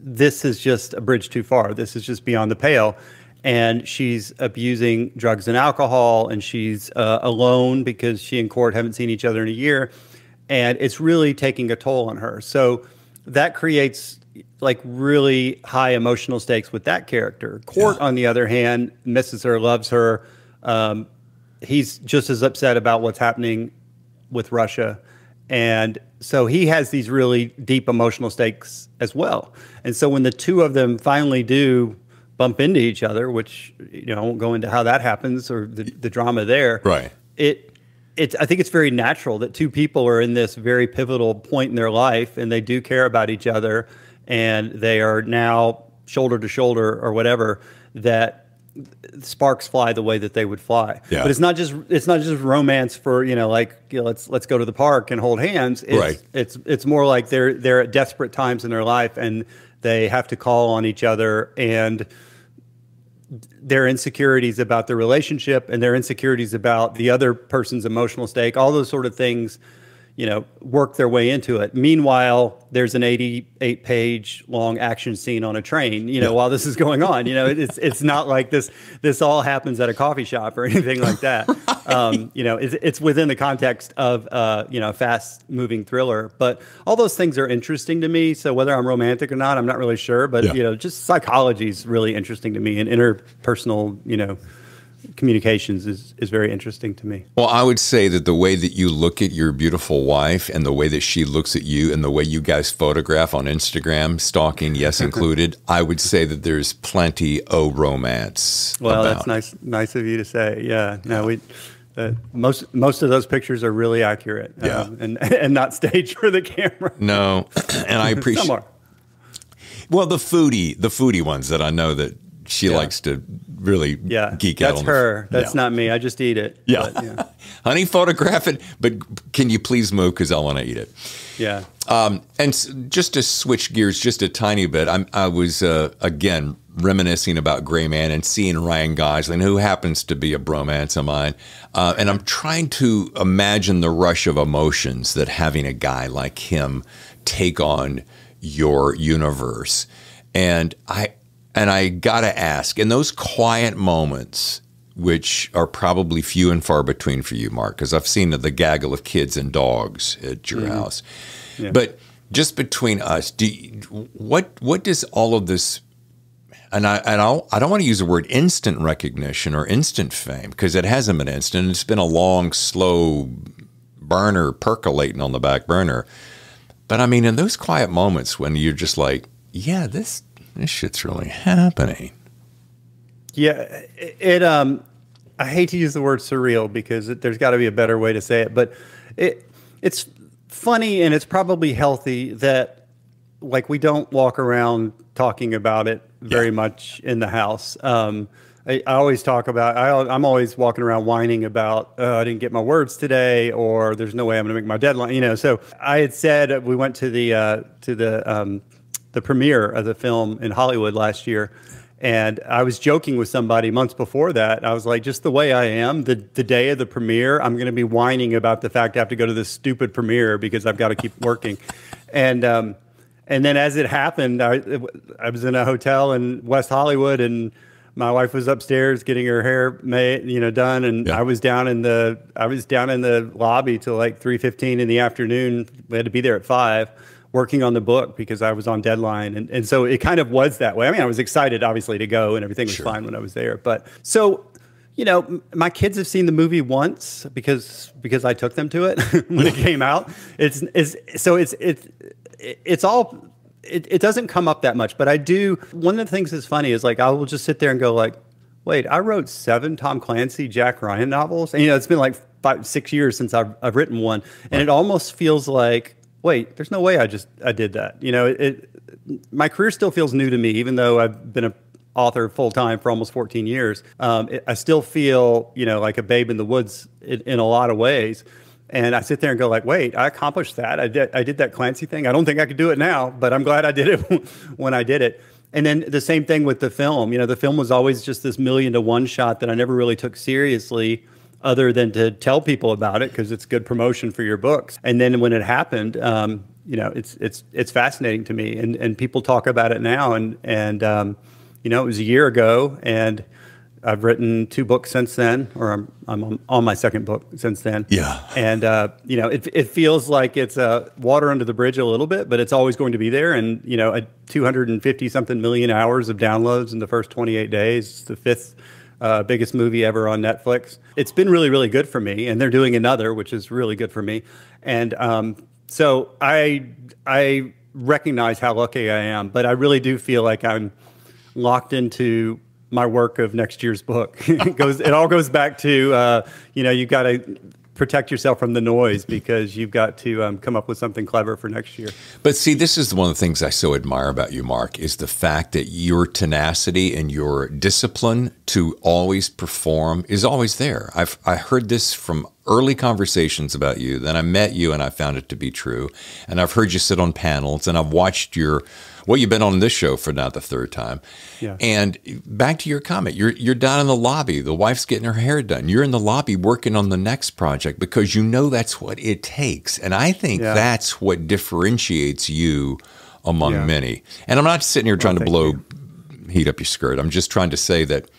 this is just a bridge too far. This is just beyond the pale. And she's abusing drugs and alcohol, and she's alone because she and Court haven't seen each other in a year. And it's really taking a toll on her. So that creates like really high emotional stakes with that character. Court, on the other hand, misses her, loves her. He's just as upset about what's happening with Russia. And so he has these really deep emotional stakes as well. And so when the two of them finally do bump into each other, which, I won't go into how that happens or the drama there. Right. I think it's very natural that two people are in this very pivotal point in their life, and they do care about each other, and they are now shoulder to shoulder or whatever, that sparks fly the way that they would fly. Yeah. But it's not just romance for, let's go to the park and hold hands. It's more like they're at desperate times in their life, and they have to call on each other, and their insecurities about the relationship and their insecurities about the other person's emotional stake, all those sort of things, work their way into it. Meanwhile, there's an 88-page long action scene on a train, while this is going on. It's not like this all happens at a coffee shop or anything like that. It's within the context of a fast-moving thriller. But all those things are interesting to me. So whether I'm romantic or not, I'm not really sure. But just psychology is really interesting to me, and interpersonal, communications is very interesting to me. Well, I would say that the way that you look at your beautiful wife and the way that she looks at you and the way you guys photograph on Instagram, stalking, yes, included, I would say that there's plenty of romance. Well, that's nice of you to say. Yeah. No, most of those pictures are really accurate. And not staged for the camera. No. And I appreciate Some are. Well, the foodie ones that I know that She likes to really geek out. That's her. That's not me. I just eat it. Yeah. But, Honey, photograph it, but can you please move because I want to eat it. Yeah. Just to switch gears just a tiny bit, I was, again, reminiscing about Gray Man and seeing Ryan Gosling, who happens to be a bromance of mine. And I'm trying to imagine the rush of emotions that having a guy like him take on your universe. And I gotta ask, in those quiet moments, which are probably few and far between for you, Mark, because I've seen the gaggle of kids and dogs at your house. Yeah. But just between us, what does all of this? And I don't want to use the word instant recognition or instant fame because it hasn't been instant. It's been a long, slow burner percolating on the back burner. But I mean, in those quiet moments when you're just like, yeah, this shit's really happening. Yeah, I hate to use the word surreal because there's got to be a better way to say it, but it's funny and it's probably healthy that like we don't walk around talking about it very much in the house. I always talk about, I'm always walking around whining about, I didn't get my words today, or there's no way I'm going to make my deadline. So I had said we went to the premiere of the film in Hollywood last year. And I was joking with somebody months before that. I was like, just the way I am, the day of the premiere, I'm going to be whining about the fact I have to go to this stupid premiere because I've got to keep working. And then as it happened, I was in a hotel in West Hollywood, and my wife was upstairs getting her hair made, done, and I was down in the lobby till like 3:15 in the afternoon. We had to be there at 5, working on the book because I was on deadline, and so it kind of was that way. I mean, I was excited, obviously, to go, and everything was fine when I was there. But so, my kids have seen the movie once because I took them to it when it came out. It doesn't come up that much, but I do. One of the things that's funny is like I will just sit there and go like, wait, I wrote 7 Tom Clancy, Jack Ryan novels, and it's been like 5-6 years since I've written one, and it almost feels like, wait, there's no way I did that. My career still feels new to me, even though I've been an author full time for almost 14 years. I still feel like a babe in the woods in a lot of ways. And I sit there and go like, wait, I accomplished that. I did that Clancy thing. I don't think I could do it now, but I'm glad I did it when I did it. And then the same thing with the film. The film was always just this 1,000,000-to-1 shot that I never really took seriously, other than to tell people about it because it's good promotion for your books. And then when it happened, it's fascinating to me. And people talk about it now. And it was a year ago, and I've written 2 books since then, or I'm on my 2nd book since then. Yeah. And, it feels like it's water under the bridge a little bit, but it's always going to be there. And, 250-something million hours of downloads in the first 28 days. It's the 5th biggest movie ever on Netflix. It's been really, really good for me. And they're doing another, which is really good for me. And so I recognize how lucky I am, but I really do feel like I'm locked into my work of next year's book. It all goes back to, you've got to protect yourself from the noise because you've got to come up with something clever for next year. But see, this is one of the things I so admire about you, Mark, is the fact that your tenacity and your discipline to always perform is always there. I heard this from early conversations about you. Then I met you and I found it to be true. And I've heard you sit on panels, and I've watched you've been on this show for now the 3rd time. Yeah. And back to your comment, you're down in the lobby. The wife's getting her hair done. You're in the lobby working on the next project because that's what it takes. And I think that's what differentiates you among many. And I'm not sitting here trying to heat up your skirt. I'm just trying to say that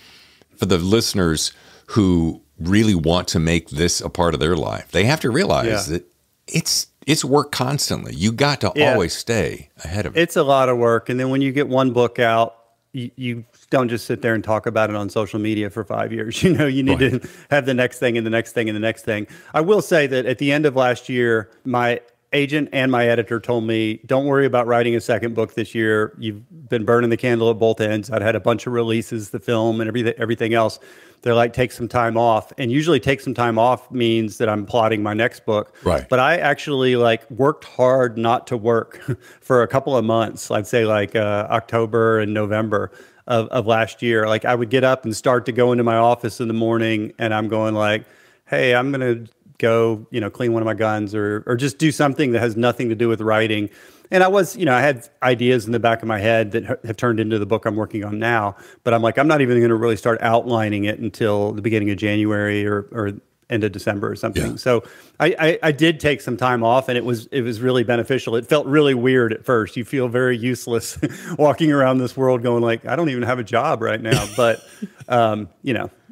for the listeners who really want to make this a part of their life, they have to realize that it's work constantly. You got to always stay ahead of it. It's a lot of work. And then when you get one book out, you don't just sit there and talk about it on social media for 5 years. You need to have the next thing and the next thing and the next thing. I will say that at the end of last year, my agent and my editor told me, don't worry about writing a 2nd book this year. You've been burning the candle at both ends. I'd had a bunch of releases, the film and everything else. They're like, take some time off. And usually take some time off means that I'm plotting my next book. Right. But I actually worked hard not to work for a couple of months. I'd say October and November. of last year. Like I would get up and start to go into my office in the morning, and I'm going like, hey, I'm going to go, clean one of my guns or just do something that has nothing to do with writing. And I was, I had ideas in the back of my head that have turned into the book I'm working on now. But I'm like, I'm not even going to really start outlining it until the beginning of January or end of December or something. Yeah. So I did take some time off, and it was really beneficial. It felt really weird at first. You feel very useless walking around this world going like, I don't even have a job right now. But,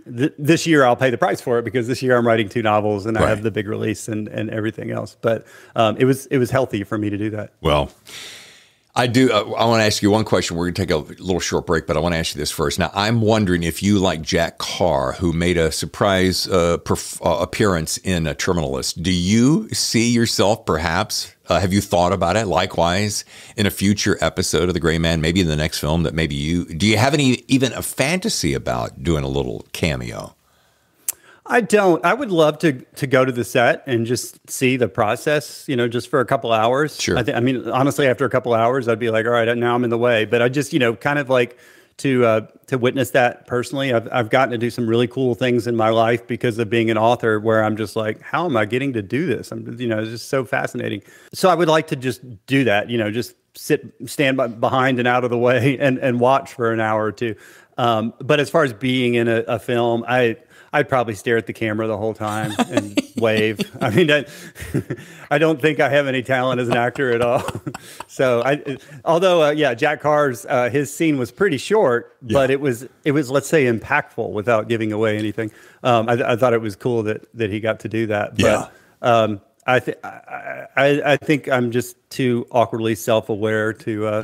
this year I'll pay the price for it, because this year I'm writing 2 novels and I have the big release and everything else. But it was healthy for me to do that. Well, I do. I want to ask you one question. We're going to take a little short break, but I want to ask you this first. Now, I'm wondering if you, like Jack Carr, who made a surprise appearance in Terminal List, do you see yourself perhaps, have you thought about it likewise in a future episode of The Gray Man, maybe in the next film that maybe do you have even a fantasy about doing a little cameo? I don't. I would love to go to the set and just see the process, just for a couple hours. Sure. I mean, honestly, after a couple hours, I'd be like, all right, now I'm in the way. But I just, kind of like to witness that personally. I've gotten to do some really cool things in my life because of being an author, where I'm just like, how am I getting to do this? It's just so fascinating. So I would like to just do that, just stand behind and out of the way and watch for an hour or two. But as far as being in a film, I'd probably stare at the camera the whole time and wave. I mean, I don't think I have any talent as an actor at all. So, although Jack Carr's his scene was pretty short, but it was let's say impactful without giving away anything. I thought it was cool that he got to do that. But I think I'm just too awkwardly self-aware to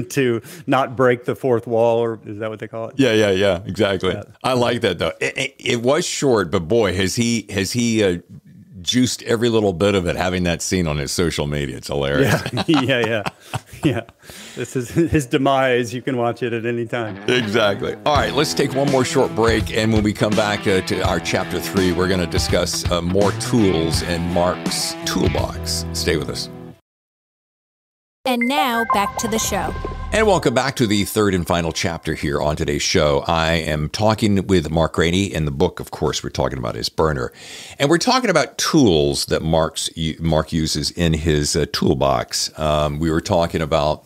to not break the fourth wall, or is that what they call it? Yeah, exactly. Yeah. I like that though. It was short, but boy, has he juiced every little bit of it, having that scene on his social media. It's hilarious. Yeah. This is his demise. You can watch it at any time. Exactly. All right, let's take one more short break. And when we come back to our chapter 3, we're going to discuss more tools in Mark's toolbox. Stay with us. And now back to the show. And welcome back to the third and final chapter here on today's show. I am talking with Mark Greaney, and the book, of course, we're talking about is Burner. And we're talking about tools that Mark uses in his toolbox. We were talking about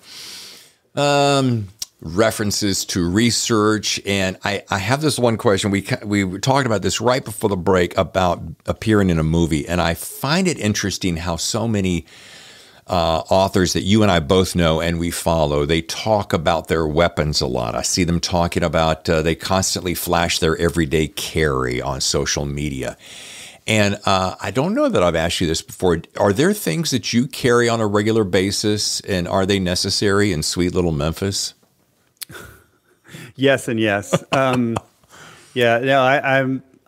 references to research, and I have this one question. We were talking about this right before the break about appearing in a movie, and I find it interesting how so many authors that you and I both know and we follow, they talk about their weapons a lot. I see them talking about, they constantly flash their everyday carry on social media. And I don't know that I've asked you this before. Are there things that you carry on a regular basis, and are they necessary in sweet little Memphis? Yes and yes.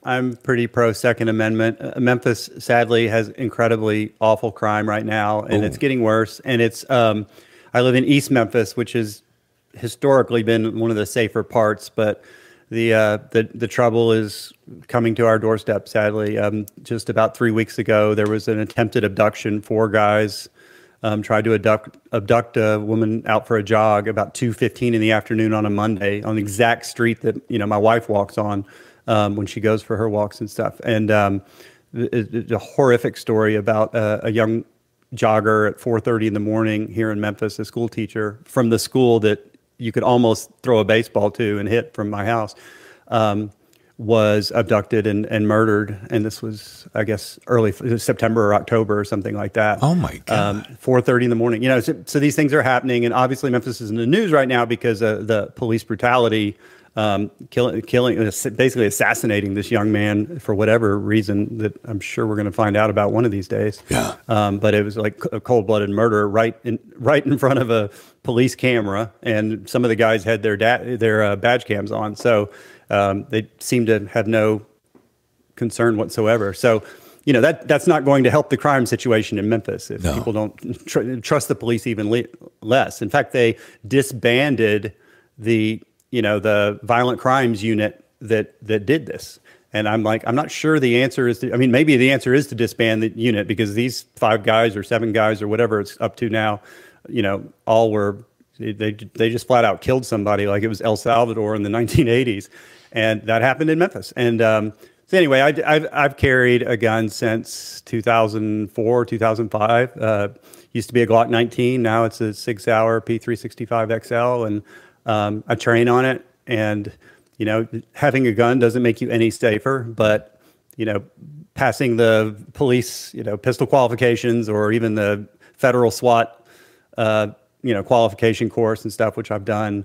I'm pretty pro Second Amendment. Memphis, sadly, has incredibly awful crime right now, and it's getting worse. And it's I live in East Memphis, which has historically been one of the safer parts, but the trouble is coming to our doorstep. Sadly, just about 3 weeks ago, there was an attempted abduction. 4 guys tried to abduct a woman out for a jog about 2:15 in the afternoon on a Monday on the exact street that my wife walks on. When she goes for her walks and stuff. And a horrific story about a young jogger at 4:30 in the morning here in Memphis, a school teacher from the school that you could almost throw a baseball to and hit from my house, was abducted and murdered. And this was, I guess, early September or October or something like that. Oh my God. 4:30 in the morning. So these things are happening. And obviously Memphis is in the news right now because of the police brutality, killing, basically assassinating this young man for whatever reason that I'm sure we're going to find out about one of these days. Yeah. But it was like a cold-blooded murder right in front of a police camera, and some of the guys had their badge cams on, so they seemed to have no concern whatsoever. So, that's not going to help the crime situation in Memphis if people don't trust the police even less. In fact, they disbanded the violent crimes unit that did this. And I'm not sure the answer is maybe the answer is to disband the unit, because these 5 guys or 7 guys or whatever it's up to now, all were they just flat out killed somebody, like it was El Salvador in the 1980s, and that happened in Memphis. And so anyway, I've carried a gun since 2004, 2005. Used to be a Glock 19. Now it's a 6-hour P365 XL, and I train on it. And having a gun doesn't make you any safer, but passing the police pistol qualifications, or even the federal SWAT qualification course and stuff, which I've done,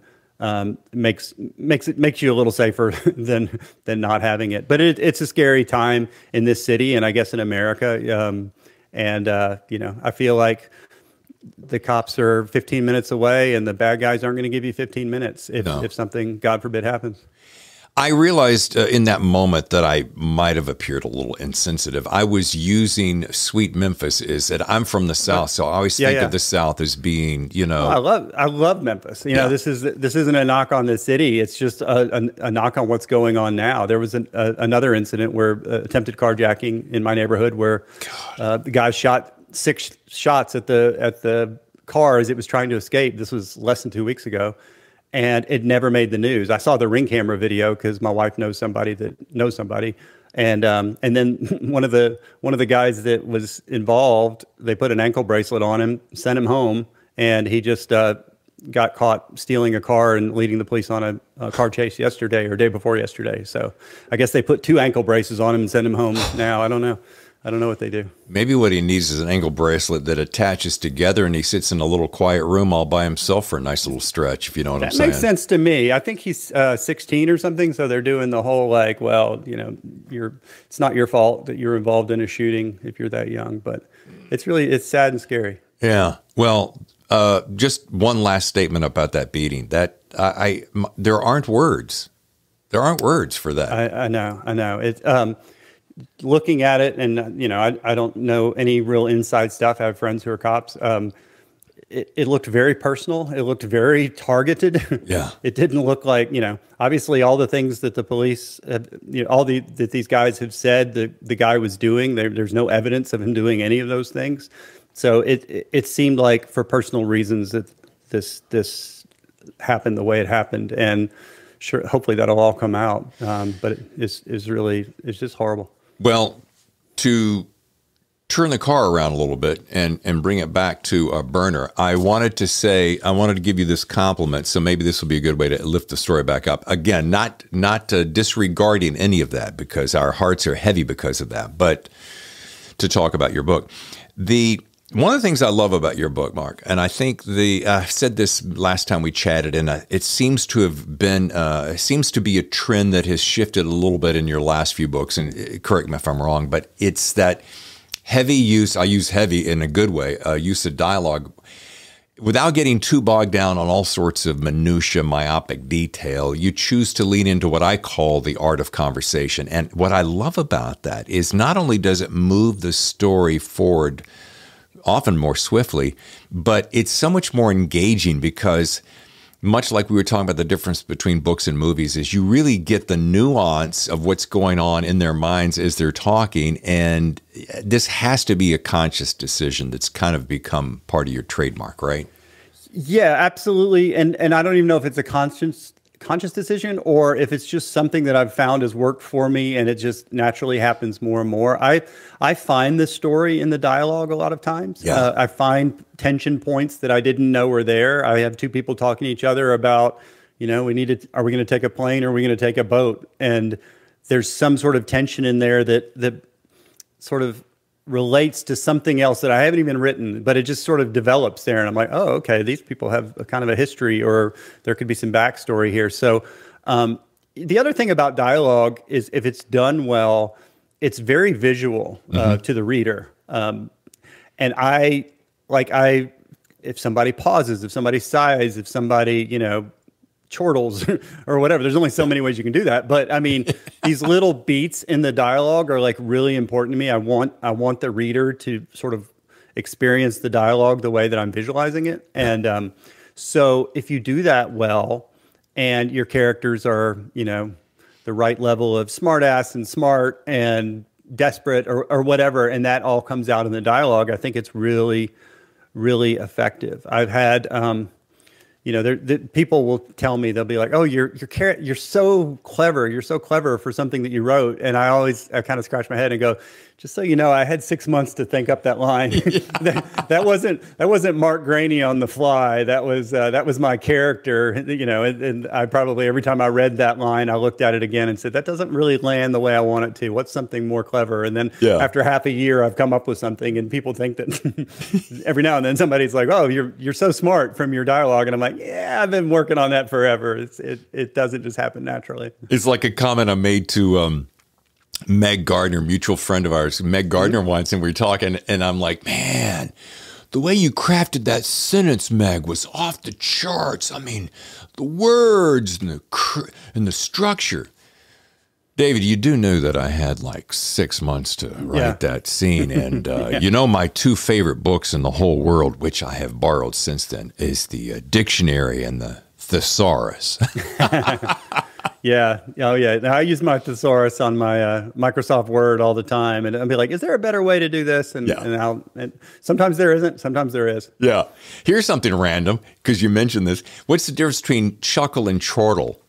makes you a little safer than not having it. But it's a scary time in this city, and I guess in America. I feel like the cops are 15 minutes away, and the bad guys aren't going to give you 15 minutes if something, God forbid, happens. I realized in that moment that I might have appeared a little insensitive. I was using Sweet Memphis is that I'm from the South, so I always think of the South as being, I love Memphis. This isn't a knock on the city. It's just a knock on what's going on now. There was another incident where attempted carjacking in my neighborhood, where the guy shot 6 shots at the car as it was trying to escape. This was less than 2 weeks ago. And it never made the news. I saw the Ring camera video because my wife knows somebody that knows somebody, and then one of the guys that was involved, they put an ankle bracelet on him, sent him home, and he just got caught stealing a car and leading the police on a car chase yesterday or day before yesterday. So I guess they put 2 ankle braces on him and sent him home now. I don't know what they do. Maybe what he needs is an ankle bracelet that attaches together, and he sits in a little quiet room all by himself for a nice little stretch, if you know what I'm saying. That makes sense to me. I think he's 16 or something, so they're doing the whole it's not your fault that you're involved in a shooting if you're that young. But it's sad and scary. Yeah. Well, just one last statement about that beating. That there aren't words. There aren't words for that. I know. It. Looking at it, and I don't know any real inside stuff. I have friends who are cops. It looked very personal. It looked very targeted. Yeah. It didn't look like, obviously all the things that the police, that these guys have said the guy was doing. There's no evidence of him doing any of those things. So it seemed like for personal reasons that this happened the way it happened, and sure, hopefully that'll all come out. But it's just horrible. Well, to turn the car around a little bit and bring it back to a burner, I wanted to give you this compliment, so maybe this will be a good way to lift the story back up. Again, not disregarding any of that, because our hearts are heavy because of that, but to talk about your book. One of the things I love about your book, Mark, and I think I said this last time we chatted, and it seems to have been, seems to be a trend that has shifted a little bit in your last few books, and correct me if I'm wrong, but it's that heavy use, I use heavy in a good way, use of dialogue, without getting too bogged down on all sorts of minutia, myopic detail. You choose to lean into what I call the art of conversation. And what I love about that is not only does it move the story forward often more swiftly, but it's so much more engaging, because much like we were talking about the difference between books and movies, is you really get the nuance of what's going on in their minds as they're talking. And this has to be a conscious decision that's kind of become part of your trademark, right? Yeah, absolutely. And I don't even know if it's a conscious decision, or if it's just something that I've found has worked for me, and it just naturally happens more and more. I find the story in the dialogue a lot of times. Yeah. I find tension points that I didn't know were there. I have 2 people talking to each other about, are we going to take a plane, or are we going to take a boat? And there's some sort of tension in there that sort of relates to something else that I haven't even written, but it just sort of develops there. And I'm like, oh, okay, these people have a kind of a history, or there could be some backstory here. So the other thing about dialogue is, if it's done well, it's very visual to the reader. And if somebody pauses, if somebody sighs, if somebody, chortles or whatever. There's only so many ways you can do that. But I mean, these little beats in the dialogue are like really important to me. I want the reader to sort of experience the dialogue the way that I'm visualizing it. And so if you do that well, and your characters are, the right level of smartass and smart and desperate or whatever, and that all comes out in the dialogue, I think it's really, really effective. I've had people will tell me, they'll be like, "Oh, you're so clever. You're so clever for something that you wrote." And I kind of scratch my head and go, "Just so you know, I had 6 months to think up that line. that wasn't Mark Greaney on the fly. That was my character, And I probably every time I read that line, I looked at it again and said, that doesn't really land the way I want it to. What's something more clever? And then after half a year, I've come up with something, and people think that every now and then somebody's like, "Oh, you're so smart from your dialogue," and I'm like, "Yeah, I've been working on that forever. It doesn't just happen naturally." It's like a comment I made to Meg Gardner, mutual friend of ours. Meg Gardner once, and we were talking, and I'm like, "Man, the way you crafted that sentence, Meg, was off the charts. I mean, the words and the structure." David, you do know that I had like 6 months to write that scene. And my two favorite books in the whole world, which I have borrowed since then, is the dictionary and the thesaurus. Yeah. Oh, yeah. Now, I use my thesaurus on my Microsoft Word all the time. And I'll be like, is there a better way to do this? And sometimes there isn't. Sometimes there is. Yeah. Here's something random, because you mentioned this. What's the difference between chuckle and chortle?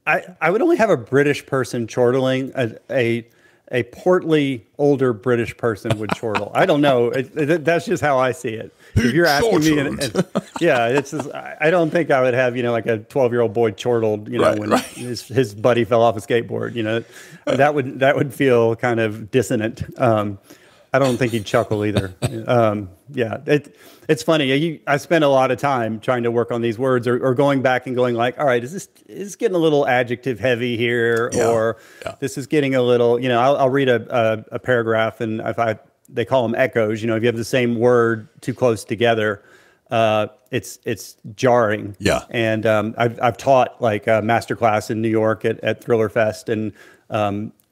I would only have a British person chortling. A portly, older British person would chortle. I don't know. That's just how I see it. If you're asking me, it's just, I don't think I would have, like a 12-year-old boy chortled, when his buddy fell off a skateboard. That would feel kind of dissonant. I don't think he'd chuckle either. It's funny. I spend a lot of time trying to work on these words, or going back and going like, all right, is this getting a little adjective heavy here, or this is getting a little, I'll read a paragraph, and they call them echoes. If you have the same word too close together, it's jarring. Yeah. And I've taught like a masterclass in New York at Thriller Fest, and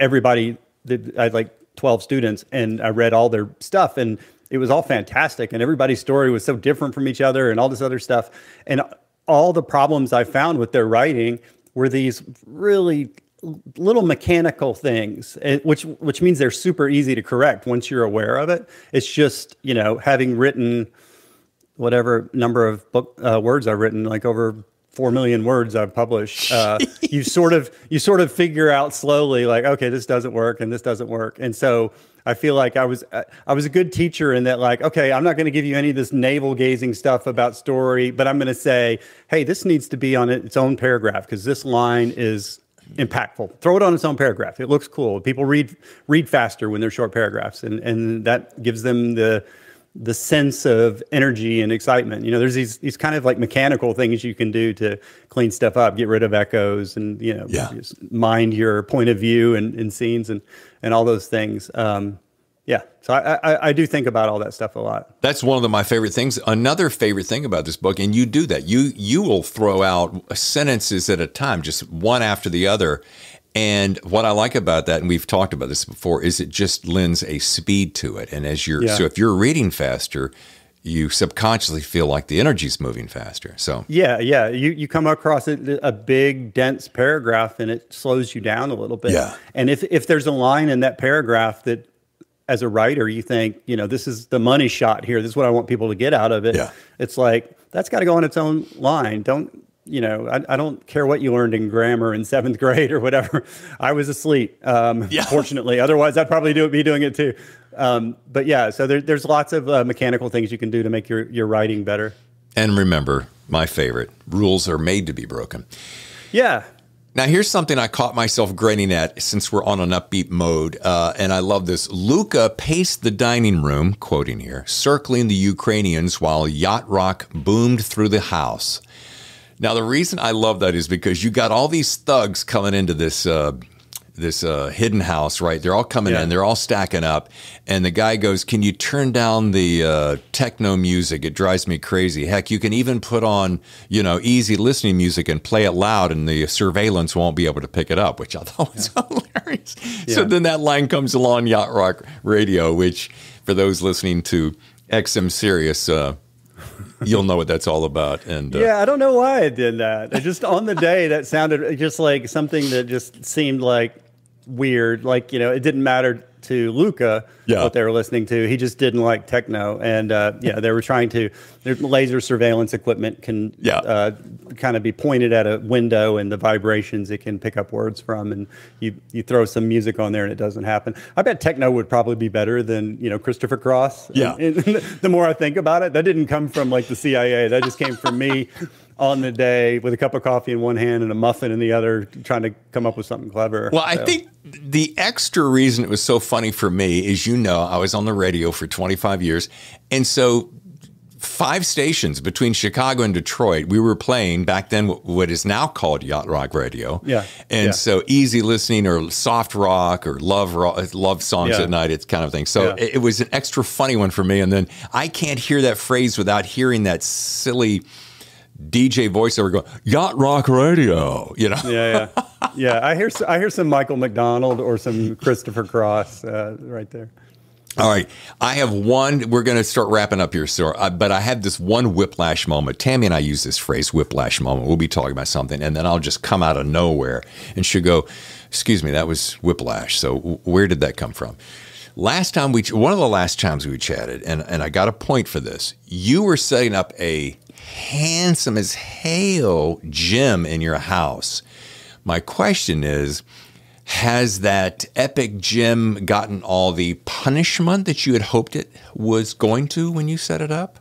everybody, I had like 12 students, and I read all their stuff, and it was all fantastic, and everybody's story was so different from each other and all this other stuff. And all the problems I found with their writing were these really little mechanical things, which means they're super easy to correct once you're aware of it. It's just, having written whatever number of words I've written, like over 4 million words I've published, you sort of figure out slowly, like, okay, this doesn't work and this doesn't work. And so I feel like I was a good teacher in that, like, okay, I'm not going to give you any of this navel gazing stuff about story, but I'm going to say, hey, this needs to be on its own paragraph because this line is impactful. Throw it on its own paragraph. It looks cool. People read faster when they're short paragraphs, and that gives them the sense of energy and excitement. There's these kind of like mechanical things you can do to clean stuff up, get rid of echoes, and just mind your point of view and scenes and all those things. So I do think about all that stuff a lot. That's one of my favorite things. Another favorite thing about this book, and you do that, you will throw out sentences at a time, just one after the other. And what I like about that, and we've talked about this before, is it just lends a speed to it. And so if you're reading faster, you subconsciously feel like the energy's moving faster. So you come across a big, dense paragraph, and it slows you down a little bit. Yeah. And if there's a line in that paragraph that, as a writer, you think, this is the money shot here, this is what I want people to get out of it. Yeah. It's like, that's got to go on its own line. I don't care what you learned in grammar in 7th grade or whatever. I was asleep, fortunately. Otherwise, I'd probably be doing it too. So there's lots of mechanical things you can do to make your writing better. And remember, my favorite, rules are made to be broken. Yeah. Now, here's something I caught myself grinning at since we're on an upbeat mode, and I love this. Luca paced the dining room, quoting here, circling the Ukrainians while yacht rock boomed through the house. Now, the reason I love that is because you got all these thugs coming into this hidden house, right? They're all coming in. They're all stacking up. And the guy goes, can you turn down the techno music? It drives me crazy. Heck, you can even put on, easy listening music and play it loud, and the surveillance won't be able to pick it up, which I thought was hilarious. Yeah. So then that line comes along, Yacht Rock Radio, which for those listening to XM Sirius, you'll know what that's all about. And I don't know why I did that. Just on the day, that sounded just like something that just seemed like weird. Like, it didn't matter to Luca Yeah. what they were listening to. He just didn't like techno, and they were trying to. Their laser surveillance equipment can kind of be pointed at a window, and the vibrations it can pick up words from, and you throw some music on there, and it doesn't happen. I bet techno would probably be better than Christopher Cross. Yeah. And the more I think about it, that didn't come from like the CIA. That just came from me on the day with a cup of coffee in one hand and a muffin in the other, trying to come up with something clever. Well, I think the extra reason it was so funny for me is, I was on the radio for 25 years. And so 5 stations between Chicago and Detroit, we were playing back then what is now called yacht rock radio. Yeah. And so easy listening or soft rock or love songs at night, it's kind of thing. So it was an extra funny one for me. And then I can't hear that phrase without hearing that silly DJ voiceover going, yacht rock radio, Yeah. I hear some Michael McDonald or some Christopher Cross right there. All right. I have one. We're going to start wrapping up here, sir. But I have this one whiplash moment. Tammy and I use this phrase, whiplash moment. We'll be talking about something, and then I'll just come out of nowhere, and she'll go, excuse me, that was whiplash. So where did that come from? One of the last times we chatted, and I got a point for this. You were setting up a handsome as hell gym in your house. My question is, has that epic gym gotten all the punishment that you had hoped it was going to when you set it up?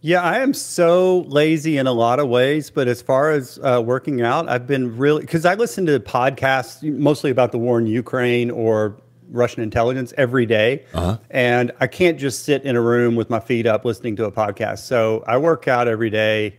Yeah, I am so lazy in a lot of ways, but as far as working out, I've been really, because I listen to podcasts mostly about the war in Ukraine or Russian intelligence every day. And I can't just sit in a room with my feet up listening to a podcast. So I work out every day.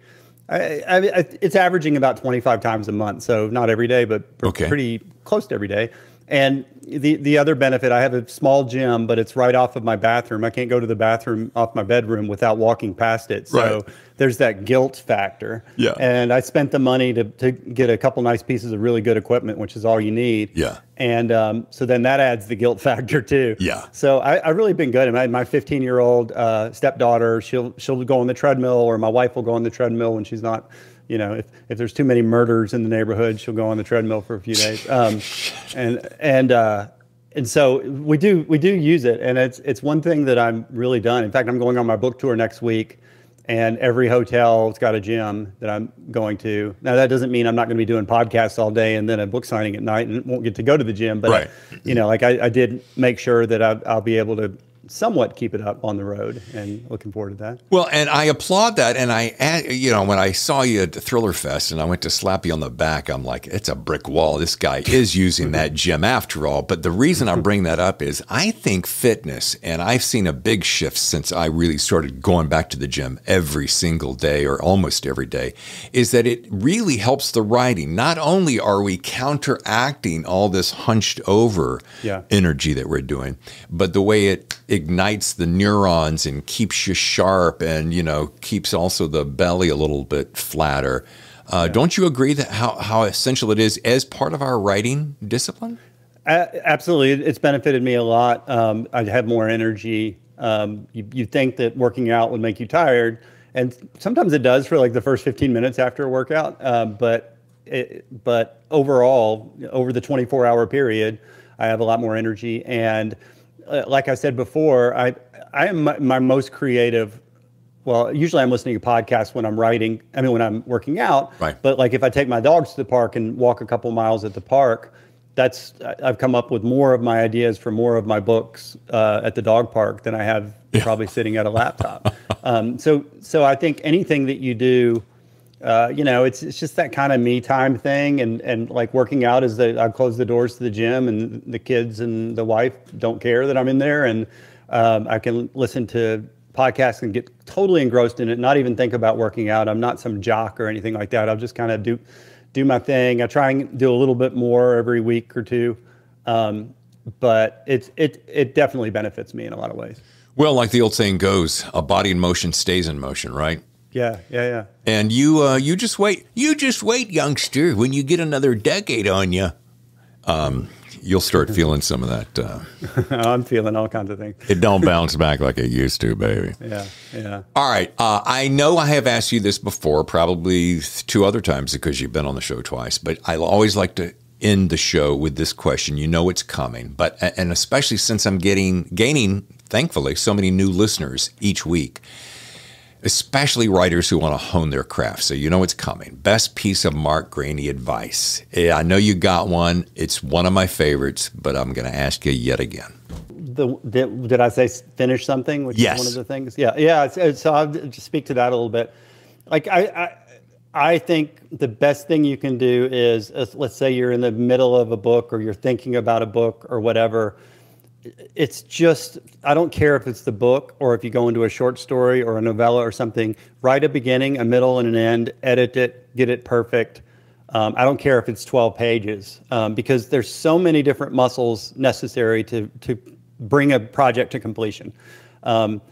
It's averaging about 25 times a month. So not every day, but pretty close to every day. And the other benefit, I have a small gym, but it's right off of my bathroom. I can't go to the bathroom off my bedroom without walking past it. So there's that guilt factor. Yeah. And I spent the money to get a couple nice pieces of really good equipment, which is all you need. Yeah. And so then that adds the guilt factor too. Yeah. So I've really been good. My 15-year-old stepdaughter, she'll go on the treadmill, or my wife will go on the treadmill when she's not. If there's too many murders in the neighborhood, she'll go on the treadmill for a few days. And so we do use it, and it's one thing that I'm really done. In fact, I'm going on my book tour next week, and every hotel's got a gym that I'm going to. Now that doesn't mean I'm not going to be doing podcasts all day and then a book signing at night and won't get to go to the gym. But I did make sure that I'll be able to somewhat keep it up on the road, and looking forward to that. Well, and I applaud that. And when I saw you at the Thriller Fest and I went to slap you on the back, I'm like, it's a brick wall. This guy is using that gym after all. But the reason I bring that up is I think fitness, and I've seen a big shift since I really started going back to the gym every single day or almost every day, is that it really helps the writing. Not only are we counteracting all this hunched over energy that we're doing, but the way it ignites the neurons and keeps you sharp and, keeps also the belly a little bit flatter. Don't you agree that how essential it is as part of our writing discipline? Absolutely. It's benefited me a lot. I have more energy. You think that working out would make you tired, and sometimes it does for like the first 15 minutes after a workout. But overall, over the 24-hour period, I have a lot more energy. And like I said before, I am my most creative. Well, usually I'm listening to podcasts when I'm writing. When I'm working out. Right. But like if I take my dogs to the park and walk a couple miles at the park, I've come up with more of my ideas for more of my books at the dog park than I have probably sitting at a laptop. So I think anything that you do, it's just that kind of me time thing, and like working out is that I close the doors to the gym, and the kids and the wife don't care that I'm in there, and I can listen to podcasts and get totally engrossed in it, not even think about working out. I'm not some jock or anything like that. I'll just kind of do my thing. I try and do a little bit more every week or two, but it definitely benefits me in a lot of ways. Well, like the old saying goes, a body in motion stays in motion, right? Yeah. And you just wait. You just wait, youngster. When you get another decade on you, you'll start feeling some of that. I'm feeling all kinds of things. It don't bounce back like it used to, baby. Yeah. All right. I know I have asked you this before, probably 2 other times because you've been on the show twice, but I always like to end the show with this question. You know it's coming, and especially since I'm gaining, thankfully, so many new listeners each week, especially writers who want to hone their craft. So you know it's coming. Best piece of Mark Greaney advice. Yeah, I know you got one. It's one of my favorites, but I'm going to ask you yet again. Did I say finish something? Which yes. is one of the things. Yeah. So I'll just speak to that a little bit. Like I think the best thing you can do is, let's say you're in the middle of a book or you're thinking about a book or whatever. It's just, I don't care if it's the book or if you go into a short story or a novella or something, write a beginning, a middle, and an end, edit it, get it perfect. I don't care if it's 12 pages because there's so many different muscles necessary to bring a project to completion.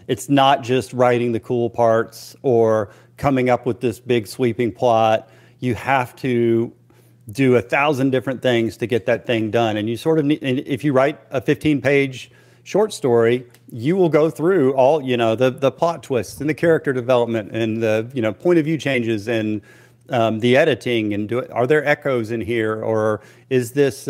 It's not just writing the cool parts or coming up with this big sweeping plot. You have to do 1,000 different things to get that thing done. And you sort of need, and if you write a 15-page short story, you will go through all, the plot twists and the character development and the, point of view changes and the editing and are there echoes in here? Or is this,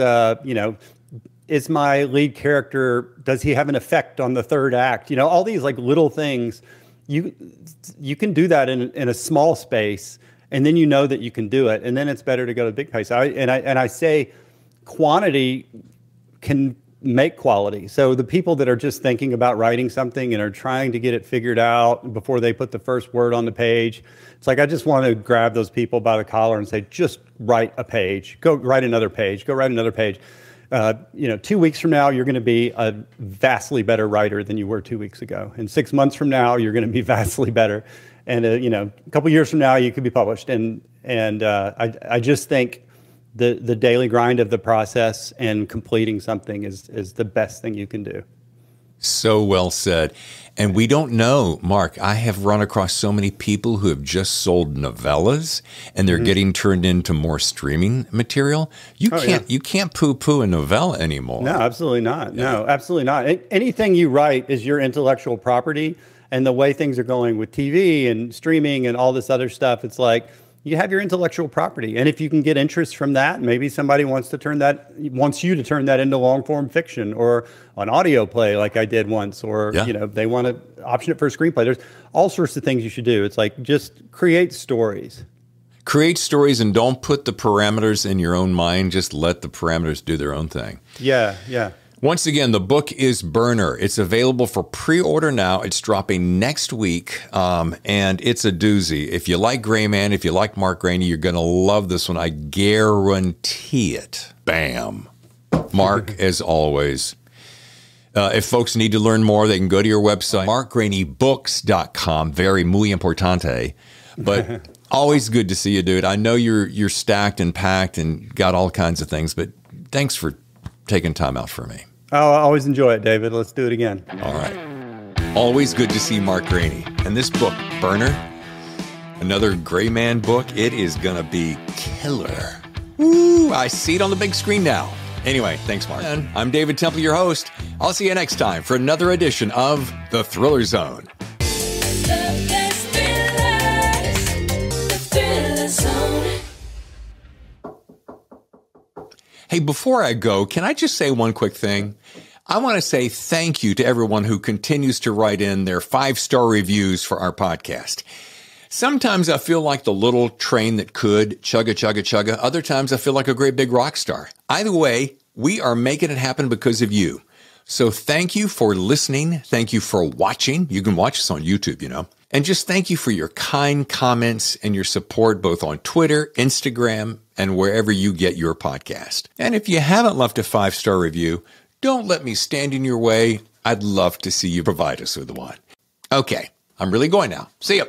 is my lead character, does he have an effect on the third act? All these like little things, you can do that in a small space, and then you know that you can do it, and then it's better to go to big pace. I say quantity can make quality. So the people that are just thinking about writing something and are trying to get it figured out before they put the first word on the page, it's like I just want to grab those people by the collar and say, just write a page. Go write another page. Go write another page. 2 weeks from now, you're going to be a vastly better writer than you were 2 weeks ago. And 6 months from now, you're going to be vastly better. And, a couple years from now, you could be published. And I just think the daily grind of the process and completing something is the best thing you can do. So well said. And we don't know, Mark, I have run across so many people who have just sold novellas and they're getting turned into more streaming material. You can't poo-poo a novella anymore. No, absolutely not. Yeah. No, absolutely not. Anything you write is your intellectual property. And the way things are going with TV and streaming and all this other stuff, it's like you have your intellectual property. And if you can get interest from that, maybe somebody wants you to turn that into long form fiction or an audio play like I did once, or, they want to option it for a screenplay. There's all sorts of things you should do. It's like, just create stories. Create stories and don't put the parameters in your own mind. Just let the parameters do their own thing. Yeah. Once again, the book is Burner. It's available for pre-order now. It's dropping next week, and it's a doozy. If you like Gray Man, if you like Mark Greaney, you're going to love this one. I guarantee it. Bam. Mark, as always. If folks need to learn more, they can go to your website, markgraineybooks.com. Very muy importante. But always good to see you, dude. I know you're stacked and packed and got all kinds of things, but thanks for taking time out for me. Oh, I always enjoy it, David. Let's do it again. All right. Always good to see Mark Greaney. And this book, Burner, another Gray Man book, it is going to be killer. Woo, I see it on the big screen now. Anyway, thanks, Mark. And I'm David Temple, your host. I'll see you next time for another edition of The Thriller Zone. Hey, before I go, can I just say one quick thing? I want to say thank you to everyone who continues to write in their 5-star reviews for our podcast. Sometimes I feel like the little train that could chugga, chugga, chugga. Other times I feel like a great big rock star. Either way, we are making it happen because of you. So thank you for listening. Thank you for watching. You can watch us on YouTube, And just thank you for your kind comments and your support both on Twitter, Instagram, and wherever you get your podcast. And if you haven't left a 5-star review, don't let me stand in your way. I'd love to see you provide us with one. Okay, I'm really going now. See ya.